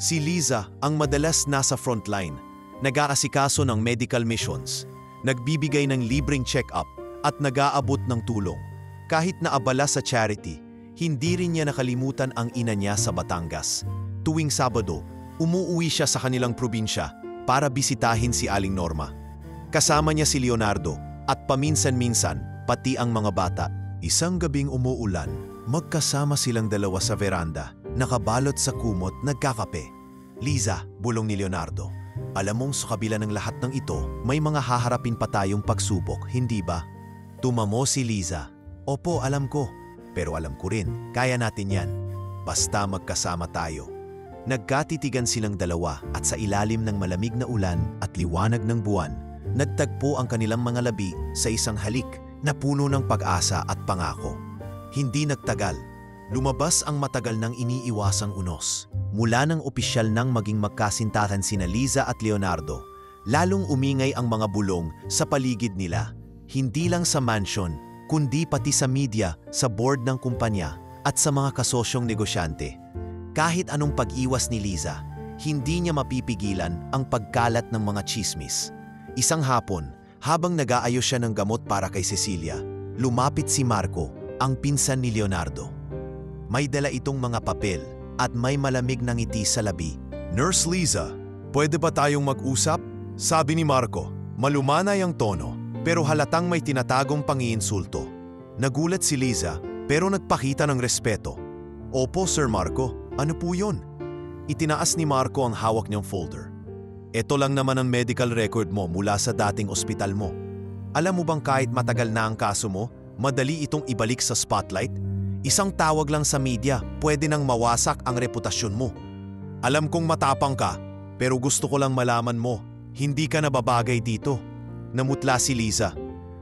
[SPEAKER 1] Si Liza ang madalas nasa frontline, nag-aasikaso ng medical missions, nagbibigay ng libreng check-up at nag-aabot ng tulong. Kahit naabala sa charity, hindi rin niya nakalimutan ang ina niya sa Batangas. Tuwing Sabado, umuuwi siya sa kanilang probinsya para bisitahin si Aling Norma. Kasama niya si Leonardo at paminsan-minsan pati ang mga bata. Isang gabing umuulan, magkasama silang dalawa sa veranda, nakabalot sa kumot, nagkakape. "Liza," bulong ni Leonardo, "alam mong sa kabila ng lahat ng ito, may mga haharapin pa tayong pagsubok, hindi ba?" Tumamo si Liza. "Opo, alam ko. Pero alam ko rin, kaya natin yan. Basta magkasama tayo." Nagkatitigan silang dalawa, at sa ilalim ng malamig na ulan at liwanag ng buwan, nagtagpo ang kanilang mga labi sa isang halik na puno ng pag-asa at pangako. Hindi nagtagal, lumabas ang matagal nang iniiwasang unos. Mula nang opisyal nang maging magkasintahan sina Liza at Leonardo, lalong umingay ang mga bulong sa paligid nila. Hindi lang sa mansion, kundi pati sa media, sa board ng kumpanya, at sa mga kasosyong negosyante. Kahit anong pag-iwas ni Liza, hindi niya mapipigilan ang pagkalat ng mga chismis. Isang hapon, habang nag-aayos siya ng gamot para kay Cecilia, lumapit si Marco, ang pinsan ni Leonardo. May dala itong mga papel at may malamig na ngiti sa labi.
[SPEAKER 2] Nurse Liza, pwede ba tayong mag-usap? Sabi ni Marco, malumanay ang tono, pero halatang may tinatagong pangiinsulto. Nagulat si Liza, pero nagpakita ng respeto. Opo, Sir Marco, ano po yun? Itinaas ni Marco ang hawak niyang folder. Ito lang naman ang medical record mo mula sa dating ospital mo. Alam mo bang kahit matagal na ang kaso mo, madali itong ibalik sa spotlight? Isang tawag lang sa media, pwede nang mawasak ang reputasyon mo. Alam kong matapang ka, pero gusto ko lang malaman mo, hindi ka nababagay dito. Namutla si Liza.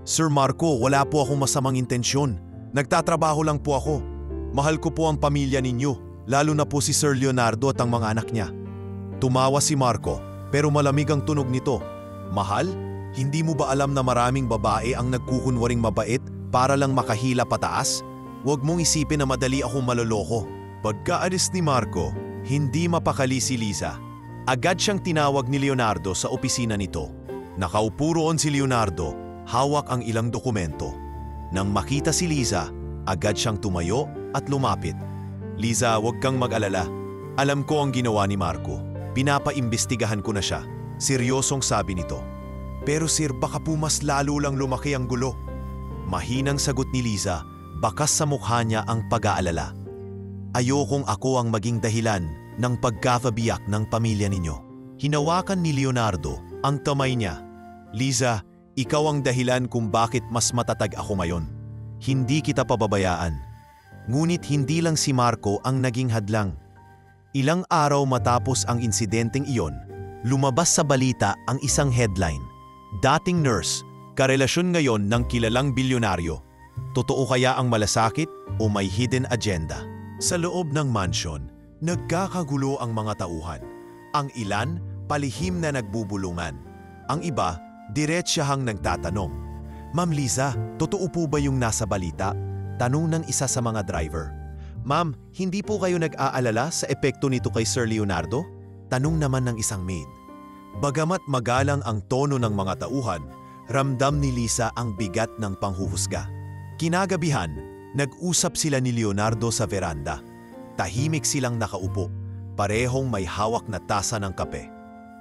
[SPEAKER 2] Sir Marco, wala po akong masamang intensyon. Nagtatrabaho lang po ako. Mahal ko po ang pamilya ninyo, lalo na po si Sir Leonardo at ang mga anak niya. Tumawa si Marco, pero malamig ang tunog nito. Mahal? Hindi mo ba alam na maraming babae ang nagkukunwaring mabait para lang makahila pataas? Huwag mong isipin na madali akong maloloko. Pagkaalis ni Marco, hindi mapakali si Liza. Agad siyang tinawag ni Leonardo sa opisina nito. Nakaupo roon si Leonardo, hawak ang ilang dokumento. Nang makita si Liza, agad siyang tumayo at lumapit. Liza, huwag kang mag-alala. Alam ko ang ginawa ni Marco. Pinapaimbestigahan ko na siya. Seryosong sabi nito. Pero sir, baka po mas lalo lang lumaki ang gulo. Mahinang sagot ni Liza, bakas sa mukha niya ang pag-aalala. Ayokong ako ang maging dahilan ng pagkakabiyak ng pamilya ninyo. Hinawakan ni Leonardo ang kamay niya. Liza, ikaw ang dahilan kung bakit mas matatag ako ngayon. Hindi kita pababayaan. Ngunit hindi lang si Marco ang naging hadlang. Ilang araw matapos ang insidenteng iyon, lumabas sa balita ang isang headline. Dating nurse, karelasyon ngayon ng kilalang bilyonaryo. Totoo kaya ang malasakit o may hidden agenda? Sa loob ng mansion, nagkakagulo ang mga tauhan. Ang ilan, palihim na nagbubulungan. Ang iba, diretsahang nagtatanong. Ma'am Liza, totoo po ba yung nasa balita? Tanong ng isa sa mga driver. Ma'am, hindi po kayo nag-aalala sa epekto nito kay Sir Leonardo? Tanong naman ng isang maid. Bagamat magalang ang tono ng mga tauhan, ramdam ni Liza ang bigat ng panghuhusga. Kinagabihan, nag-usap sila ni Leonardo sa veranda. Tahimik silang nakaupo, parehong may hawak na tasa ng kape.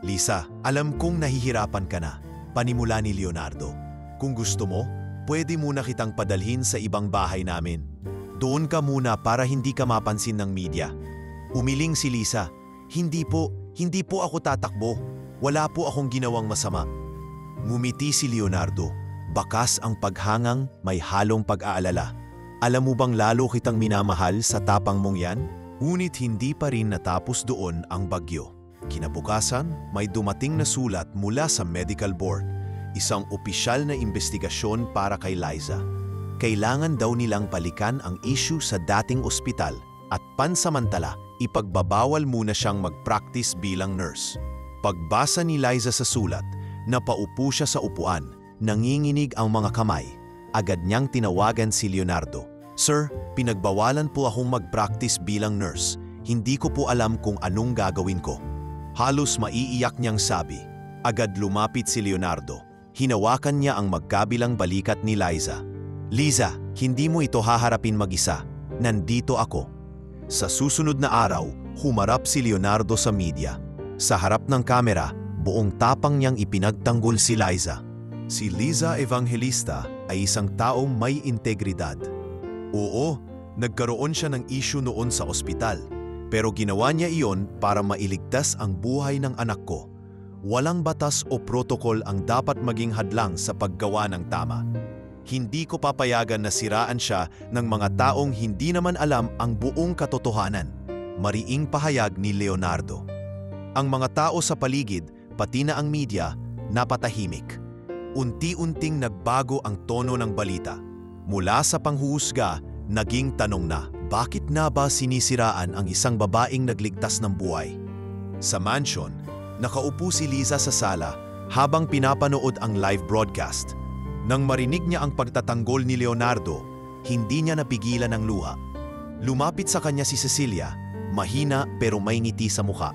[SPEAKER 2] Liza, alam kong nahihirapan ka na, panimula ni Leonardo. Kung gusto mo, pwede muna kitang padalhin sa ibang bahay namin. Doon ka muna para hindi ka mapansin ng media. Umiling si Liza, hindi po ako tatakbo. Wala po akong ginawang masama. Ngumiti si Leonardo, bakas ang paghangang may halong pag-aalala. Alam mo bang lalo kitang minamahal sa tapang mong yan? Ngunit hindi pa rin natapos doon ang bagyo. Kinabukasan, may dumating na sulat mula sa medical board. Isang opisyal na investigasyon para kay Liza. Kailangan daw nilang balikan ang issue sa dating ospital at pansamantala ipagbabawal muna siyang mag-practice bilang nurse. Pagbasa ni Liza sa sulat, napaupo siya sa upuan, nanginginig ang mga kamay. Agad niyang tinawagan si Leonardo. Sir, pinagbawalan po akong mag-practice bilang nurse. Hindi ko po alam kung anong gagawin ko. Halos maiiyak niyang sabi. Agad lumapit si Leonardo. Hinawakan niya ang magkabilang balikat ni Liza. Liza, hindi mo ito haharapin mag-isa. Nandito ako. Sa susunod na araw, humarap si Leonardo sa media. Sa harap ng kamera, buong tapang niyang ipinagtanggol si Liza. Si Liza Evangelista ay isang taong may integridad. Oo, nagkaroon siya ng issue noon sa ospital. Pero ginawa niya iyon para mailigtas ang buhay ng anak ko. Walang batas o protokol ang dapat maging hadlang sa paggawa ng tama. Hindi ko papayagan na siraan siya ng mga taong hindi naman alam ang buong katotohanan. Mariing pahayag ni Leonardo. Ang mga tao sa paligid, pati na ang media, napatahimik. Unti-unting nagbago ang tono ng balita. Mula sa panghuhusga, naging tanong na, bakit na ba sinisiraan ang isang babaeng nagligtas ng buhay? Sa mansion, nakaupo si Liza sa sala habang pinapanood ang live broadcast.
[SPEAKER 1] Nang marinig niya ang pagtatanggol ni Leonardo, hindi niya napigilan ang luha. Lumapit sa kanya si Cecilia, mahina pero may ngiti sa mukha.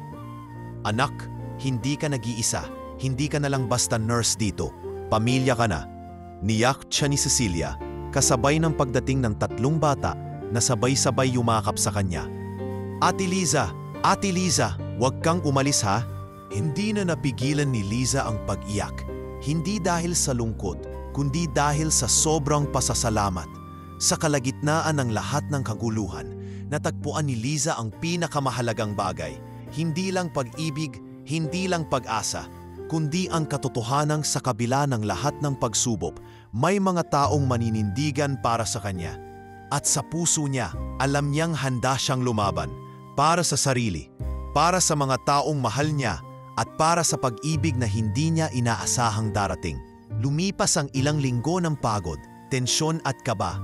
[SPEAKER 1] Anak, hindi ka nag-iisa. Hindi ka na lang basta nurse dito. Pamilya ka na. Niyak siya ni Cecilia, kasabay ng pagdating ng 3 bata na sabay-sabay yumakap sa kanya. Ate Liza, huwag kang umalis ha. Hindi na napigilan ni Liza ang pag-iyak. Hindi dahil sa lungkot, kundi dahil sa sobrang pasasalamat. Sa kalagitnaan ng lahat ng kaguluhan, natagpuan ni Liza ang pinakamahalagang bagay. Hindi lang pag-ibig, hindi lang pag-asa, kundi ang katotohanang sa kabila ng lahat ng pagsubok, may mga taong maninindigan para sa kanya. At sa puso niya, alam niyang handa siyang lumaban. Para sa sarili, para sa mga taong mahal niya, at para sa pag-ibig na hindi niya inaasahang darating. Lumipas ang ilang linggo ng pagod, tensyon at kaba.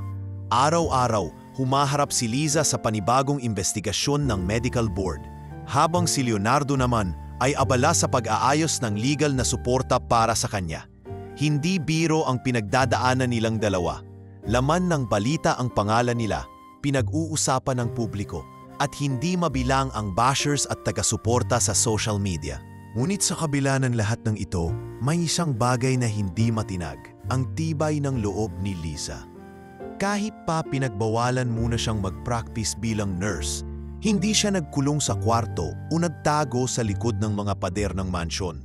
[SPEAKER 1] Araw-araw, humaharap si Liza sa panibagong investigasyon ng medical board, habang si Leonardo naman ay abala sa pag-aayos ng legal na suporta para sa kanya. Hindi biro ang pinagdadaanan nilang dalawa. Laman ng balita ang pangalan nila, pinag-uusapan ng publiko, at hindi mabilang ang bashers at taga-suporta sa social media. Ngunit sa kabila ng lahat ng ito, may isang bagay na hindi matinag, ang tibay ng loob ni Liza. Kahit pa pinagbawalan muna siyang mag-practice bilang nurse, hindi siya nagkulong sa kwarto o nagtago sa likod ng mga pader ng mansyon.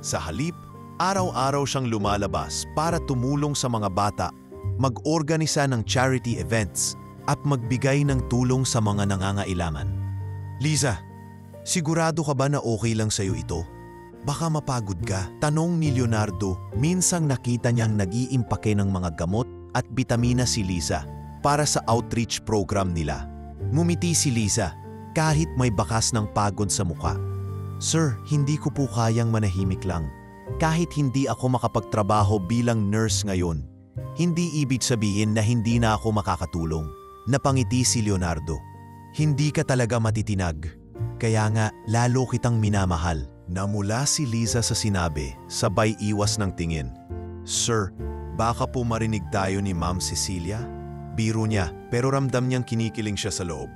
[SPEAKER 1] Sa halip, araw-araw siyang lumalabas para tumulong sa mga bata, mag-organisa ng charity events, at magbigay ng tulong sa mga nangangailangan. Liza, sigurado ka ba na okay lang sa'yo ito? Baka mapagod ka. Tanong ni Leonardo, minsang nakita niyang nag-iimpake ng mga gamot at bitamina si Liza para sa outreach program nila. Ngumiti si Liza kahit may bakas ng pagod sa mukha. Sir, hindi ko po kayang manahimik lang. Kahit hindi ako makapagtrabaho bilang nurse ngayon, hindi ibig sabihin na hindi na ako makakatulong. Napangiti si Leonardo. Hindi ka talaga matitinag. Kaya nga, lalo kitang minamahal. Namula si Liza sa sinabi, sabay iwas ng tingin. Sir, baka po marinig tayo ni Ma'am Cecilia? Biro niya, pero ramdam niyang kinikiling siya sa loob.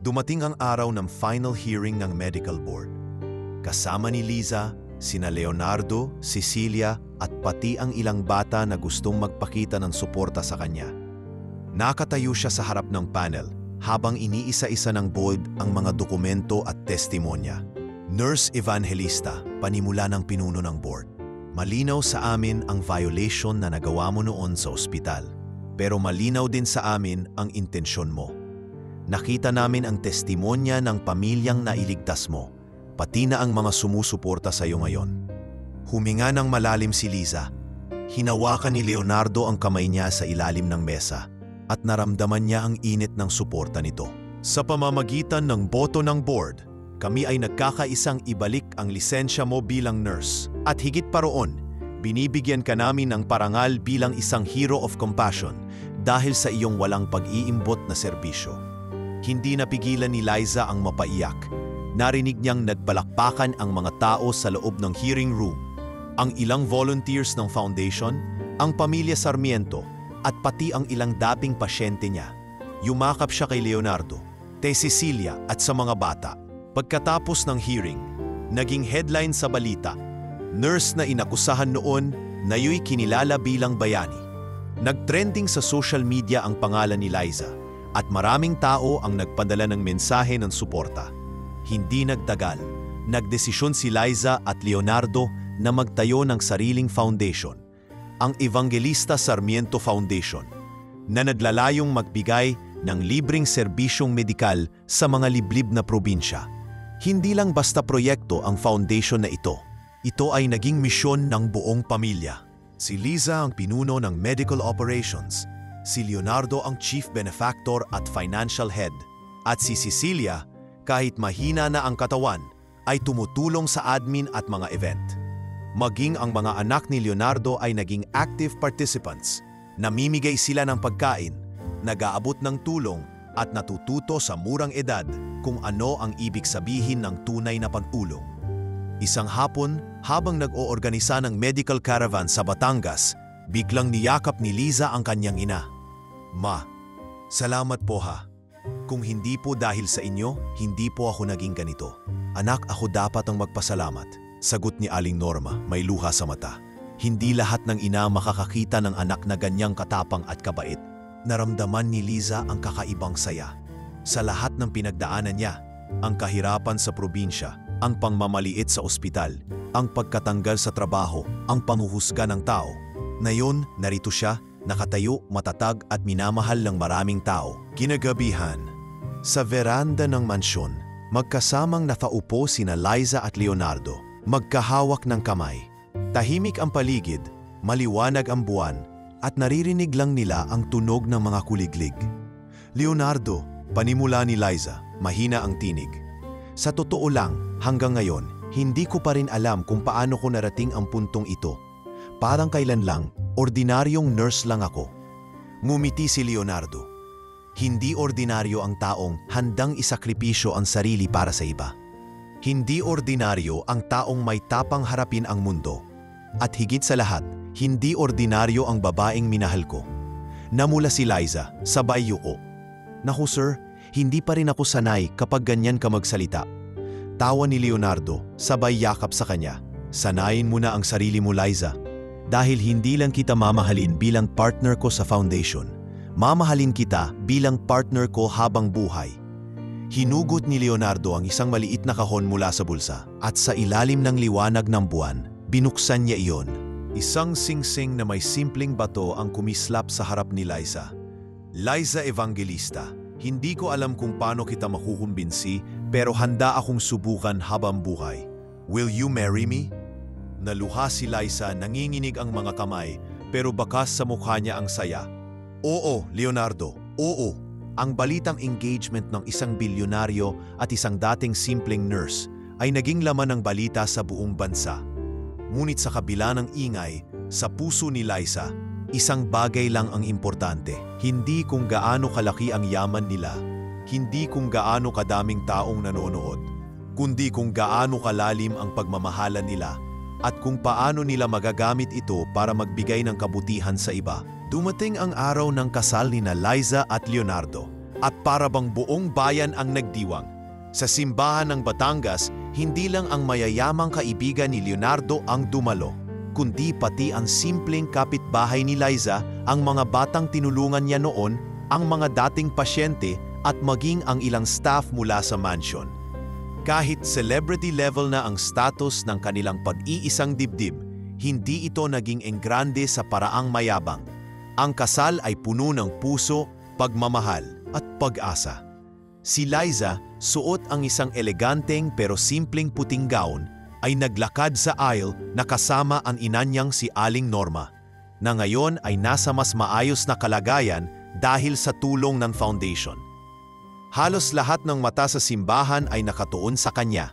[SPEAKER 1] Dumating ang araw ng final hearing ng medical board. Kasama ni Liza, sina Leonardo, Cecilia, at pati ang ilang bata na gustong magpakita ng suporta sa kanya. Nakatayo siya sa harap ng panel habang iniisa-isa ng board ang mga dokumento at testimonya. Nurse Evangelista, panimula ng pinuno ng board. Malinaw sa amin ang violation na nagawa mo noon sa ospital. Pero malinaw din sa amin ang intensyon mo. Nakita namin ang testimonya ng pamilyang nailigtas mo, pati na ang mga sumusuporta sa iyo ngayon. Huminga ng malalim si Liza. Hinawakan ni Leonardo ang kamay niya sa ilalim ng mesa at naramdaman niya ang init ng suporta nito. Sa pamamagitan ng boto ng board, kami ay nagkakaisang ibalik ang lisensya mo bilang nurse. At higit pa roon, binibigyan ka namin ng parangal bilang isang hero of compassion dahil sa iyong walang pag-iimbot na serbisyo. Hindi napigilan ni Liza ang mapaiyak. Narinig niyang nagbalakpakan ang mga tao sa loob ng hearing room. Ang ilang volunteers ng foundation, ang pamilya Sarmiento, at pati ang ilang dating pasyente niya. Yumakap siya kay Leonardo, kay Cecilia at sa mga bata. Pagkatapos ng hearing, naging headline sa balita, nurse na inakusahan noon na'yo'y kinilala bilang bayani. Nagtrending sa social media ang pangalan ni Liza at maraming tao ang nagpadala ng mensahe ng suporta. Hindi nagtagal, nagdesisyon si Liza at Leonardo na magtayo ng sariling foundation, ang Evangelista Sarmiento Foundation, na naglalayong magbigay ng libreng serbisyong medikal sa mga liblib na probinsya. Hindi lang basta proyekto ang foundation na ito. Ito ay naging misyon ng buong pamilya. Si Liza ang pinuno ng medical operations, si Leonardo ang chief benefactor at financial head, at si Cecilia, kahit mahina na ang katawan, ay tumutulong sa admin at mga event. Maging ang mga anak ni Leonardo ay naging active participants. Namimigay sila ng pagkain, nag-aabot ng tulong at natututo sa murang edad kung ano ang ibig sabihin ng tunay na pagtulong. Isang hapon, habang nag-oorganisa ng medical caravan sa Batangas, Biglang niyakap ni Liza ang kanyang ina. Ma, salamat po ha. Kung hindi po dahil sa inyo, hindi po ako naging ganito. Anak, ako dapat ang magpasalamat. Sagot ni Aling Norma, may luha sa mata. Hindi lahat ng ina makakakita ng anak na ganyang katapang at kabait. Naramdaman ni Liza ang kakaibang saya. Sa lahat ng pinagdaanan niya, ang kahirapan sa probinsya, ang pangmamaliit sa ospital, ang pagkatanggal sa trabaho, ang panghuhusga ng tao. Ngayon, narito siya, nakatayo, matatag at minamahal ng maraming tao. Kinagabihan, sa veranda ng mansyon, magkasamang nakaupo sina Liza at Leonardo, magkahawak ng kamay. Tahimik ang paligid, maliwanag ang buwan, at naririnig lang nila ang tunog ng mga kuliglig. Leonardo, panimula ni Liza, mahina ang tinig. Sa totoo lang, hanggang ngayon, hindi ko pa rin alam kung paano ko narating ang puntong ito. Parang kailan lang, ordinaryong nurse lang ako. Ngumiti si Leonardo. Hindi ordinaryo ang taong handang isakripisyo ang sarili para sa iba. Hindi ordinaryo ang taong may tapang harapin ang mundo. At higit sa lahat, hindi ordinaryo ang babaeng minahal ko. Namula si Liza, sabay yuko. Naku sir, hindi pa rin ako sanay kapag ganyan ka magsalita. Tawa ni Leonardo, sabay yakap sa kanya. Sanayin mo na ang sarili mo, Liza. Dahil hindi lang kita mamahalin bilang partner ko sa foundation. Mamahalin kita bilang partner ko habang buhay. Hinugot ni Leonardo ang isang maliit na kahon mula sa bulsa at sa ilalim ng liwanag ng buwan, binuksan niya iyon. Isang singsing na may simpleng bato ang kumislap sa harap ni Liza. Liza Evangelista, hindi ko alam kung paano kita makukumbinsi pero handa akong subukan habang buhay. Will you marry me? Naluha si Liza, nanginginig ang mga kamay pero bakas sa mukha niya ang saya. Oo, Leonardo, oo. Ang balitang engagement ng isang bilyonaryo at isang dating simpleng nurse ay naging laman ng balita sa buong bansa. Ngunit sa kabila ng ingay, sa puso ni Liza, isang bagay lang ang importante. Hindi kung gaano kalaki ang yaman nila, hindi kung gaano kadaming taong nanonood, kundi kung gaano kalalim ang pagmamahalan nila at kung paano nila magagamit ito para magbigay ng kabutihan sa iba. Dumating ang araw ng kasal ni Liza at Leonardo at para bang buong bayan ang nagdiwang. Sa simbahan ng Batangas, hindi lang ang mayayamang kaibigan ni Leonardo ang dumalo, kundi pati ang simpleng kapitbahay ni Liza, ang mga batang tinulungan niya noon, ang mga dating pasyente at maging ang ilang staff mula sa mansion. Kahit celebrity level na ang status ng kanilang pag-iisang dibdib, hindi ito naging enggrande sa paraang mayabang. Ang kasal ay puno ng puso, pagmamahal at pag-asa. Si Liza, suot ang isang eleganteng pero simpleng puting gown, ay naglakad sa aisle na kasama ang ina niyang si Aling Norma, na ngayon ay nasa mas maayos na kalagayan dahil sa tulong ng foundation. Halos lahat ng mata sa simbahan ay nakatuon sa kanya.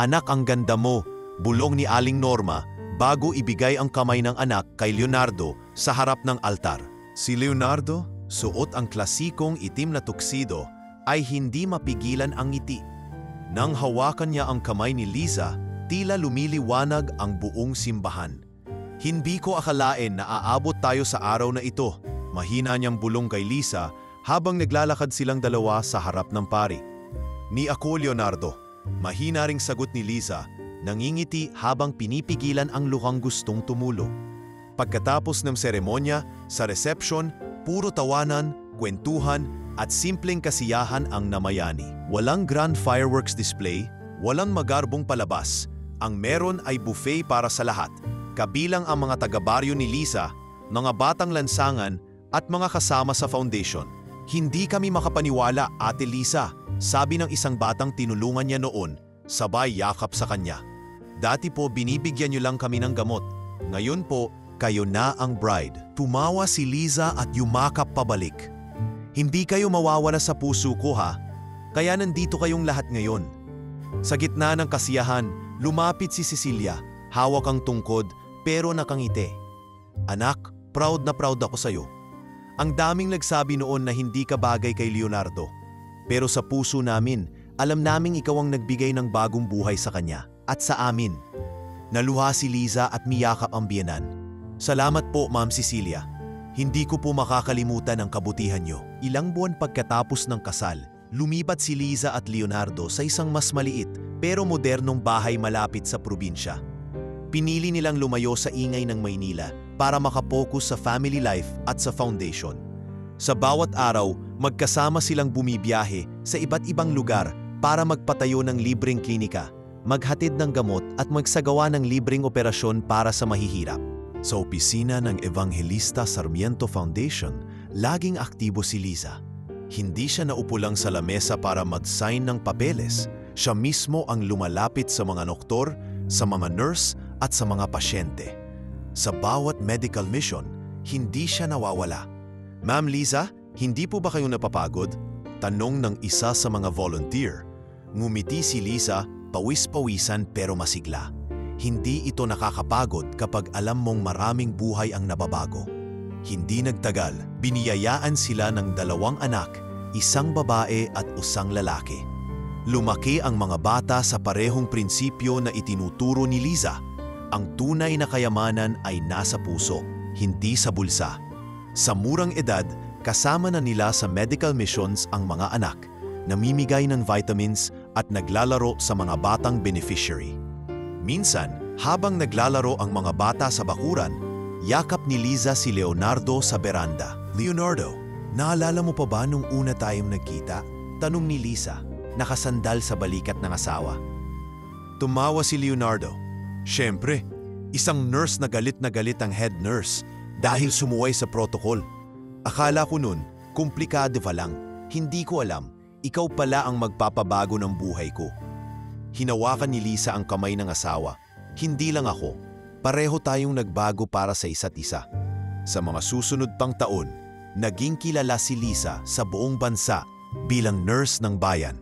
[SPEAKER 1] Anak, ang ganda mo, bulong ni Aling Norma bago ibigay ang kamay ng anak kay Leonardo sa harap ng altar. Si Leonardo, suot ang klasikong itim na tuxedo, ay hindi mapigilan ang ngiti. Nang hawakan niya ang kamay ni Liza, tila lumiliwanag ang buong simbahan. Hindi ko akalain na aabot tayo sa araw na ito, mahina niyang bulong kay Liza habang naglalakad silang dalawa sa harap ng pari. Ni ako, Leonardo, mahina ring sagot ni Liza, nangingiti habang pinipigilan ang luhang gustong tumulo. Pagkatapos ng seremonya, sa reception, puro tawanan, kwentuhan at simpleng kasiyahan ang namayani. Walang grand fireworks display, walang magarbong palabas. Ang meron ay buffet para sa lahat, kabilang ang mga taga-baryo ni Liza, mga batang lansangan at mga kasama sa foundation. Hindi kami makapaniwala, Ate Liza, sabi ng isang batang tinulungan niya noon, sabay yakap sa kanya. Dati po binibigyan niyo lang kami ng gamot. Ngayon po, kayo na ang bride. Tumawa si Liza at yumakap pabalik. Hindi kayo mawawala sa puso ko ha, kaya nandito kayong lahat ngayon. Sa gitna ng kasiyahan, lumapit si Cecilia, hawak ang tungkod pero nakangiti. Anak, proud na proud ako sa'yo. Ang daming nagsabi noon na hindi ka bagay kay Leonardo. Pero sa puso namin, alam naming ikaw ang nagbigay ng bagong buhay sa kanya at sa amin. Naluha si Liza at miyakap ang biyenan. Salamat po, Ma'am Cecilia. Hindi ko po makakalimutan ang kabutihan niyo. Ilang buwan pagkatapos ng kasal, lumipat si Liza at Leonardo sa isang mas maliit pero modernong bahay malapit sa probinsya. Pinili nilang lumayo sa ingay ng Maynila para makapokus sa family life at sa foundation. Sa bawat araw, magkasama silang bumibiyahe sa iba't ibang lugar para magpatayo ng libreng klinika, maghatid ng gamot at magsagawa ng libreng operasyon para sa mahihirap. Sa opisina ng Evangelista Sarmiento Foundation, laging aktibo si Liza. Hindi siya naupo lang sa lamesa para mag-sign ng papeles. Siya mismo ang lumalapit sa mga doktor, sa mga nurse at sa mga pasyente. Sa bawat medical mission, hindi siya nawawala. Ma'am Liza, hindi po ba kayo napapagod? Tanong ng isa sa mga volunteer. Ngumiti si Liza, pawis-pawisan pero masigla. Hindi ito nakakapagod kapag alam mong maraming buhay ang nababago. Hindi nagtagal, biniyayaan sila ng 2 anak, isang babae at isang lalaki. Lumaki ang mga bata sa parehong prinsipyo na itinuturo ni Liza. Ang tunay na kayamanan ay nasa puso, hindi sa bulsa. Sa murang edad, kasama na nila sa medical missions ang mga anak, namimigay ng vitamins at naglalaro sa mga batang beneficiary. Minsan, habang naglalaro ang mga bata sa bakuran, yakap ni Liza si Leonardo sa beranda. Leonardo, naalala mo pa ba nung una tayong nagkita? Tanong ni Liza, nakasandal sa balikat ng asawa. Tumawa si Leonardo. Siyempre, isang nurse na galit ang head nurse dahil sumuway sa protocol. Akala ko nun, komplikado pa lang. Hindi ko alam, ikaw pala ang magpapabago ng buhay ko. Hinawakan ni Liza ang kamay ng asawa. Hindi lang ako, pareho tayong nagbago para sa isa't isa. Sa mga susunod pang taon, naging kilala si Liza sa buong bansa bilang nurse ng bayan.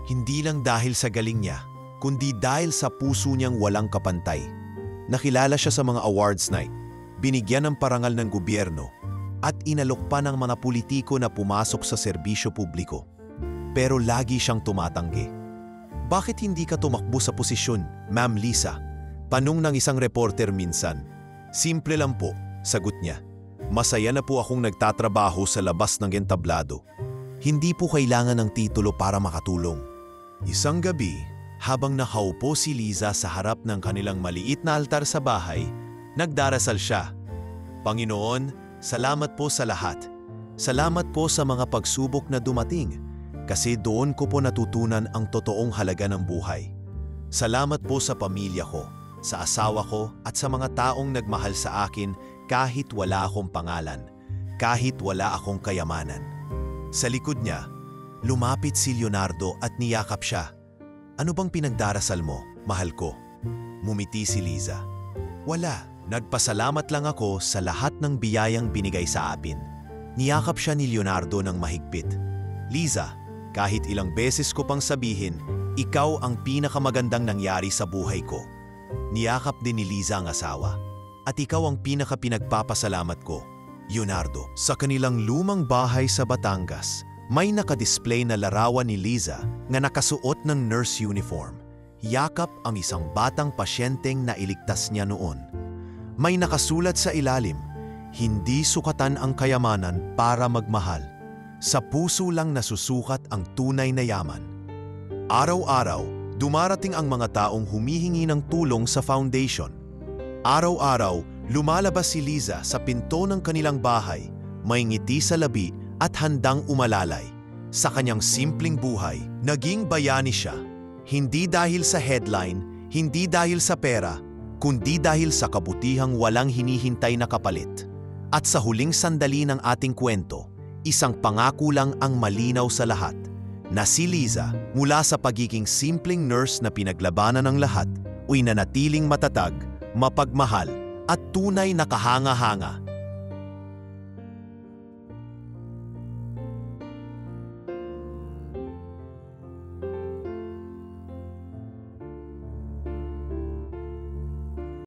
[SPEAKER 1] Hindi lang dahil sa galing niya, kundi dahil sa puso niyang walang kapantay. Nakilala siya sa mga awards night, binigyan ng parangal ng gobyerno, at inalok pa ng mga politiko na pumasok sa serbisyo publiko. Pero lagi siyang tumatanggi. Bakit hindi ka tumakbo sa posisyon, Ma'am Liza? Tanong ng isang reporter minsan. Simple lang po, sagot niya. Masaya na po akong nagtatrabaho sa labas ng entablado. Hindi po kailangan ng titulo para makatulong. Isang gabi, habang nakaupo si Liza sa harap ng kanilang maliit na altar sa bahay, nagdarasal siya. Panginoon, salamat po sa lahat. Salamat po sa mga pagsubok na dumating, kasi doon ko po natutunan ang totoong halaga ng buhay. Salamat po sa pamilya ko, sa asawa ko at sa mga taong nagmahal sa akin kahit wala akong pangalan, kahit wala akong kayamanan. Sa likod niya, lumapit si Leonardo at niyakap siya. Ano bang pinagdarasal mo, mahal ko? Mumiti si Liza. Wala, nagpasalamat lang ako sa lahat ng biyayang binigay sa akin. Niyakap siya ni Leonardo ng mahigpit. Liza, kahit ilang beses ko pang sabihin, ikaw ang pinakamagandang nangyari sa buhay ko. Niyakap din ni Liza ang asawa. At ikaw ang pinakapinagpapasalamat ko, Leonardo. Sa kanilang lumang bahay sa Batangas, may nakadisplay na larawan ni Liza na nakasuot ng nurse uniform. Yakap ang isang batang pasyenteng nailigtas niya noon. May nakasulat sa ilalim, hindi sukatan ang kayamanan para magmahal. Sa puso lang nasusukat ang tunay na yaman. Araw-araw, dumarating ang mga taong humihingi ng tulong sa foundation. Araw-araw, lumalabas si Liza sa pinto ng kanilang bahay, may ngiti sa labi at handang umalalay. Sa kanyang simpleng buhay, naging bayani siya. Hindi dahil sa headline, hindi dahil sa pera, kundi dahil sa kabutihang walang hinihintay na kapalit. At sa huling sandali ng ating kwento, isang pangako lang ang malinaw sa lahat, na si Liza, mula sa pagiging simpleng nurse na pinaglabanan ng lahat, ay nanatiling matatag, mapagmahal, at tunay na kahanga-hanga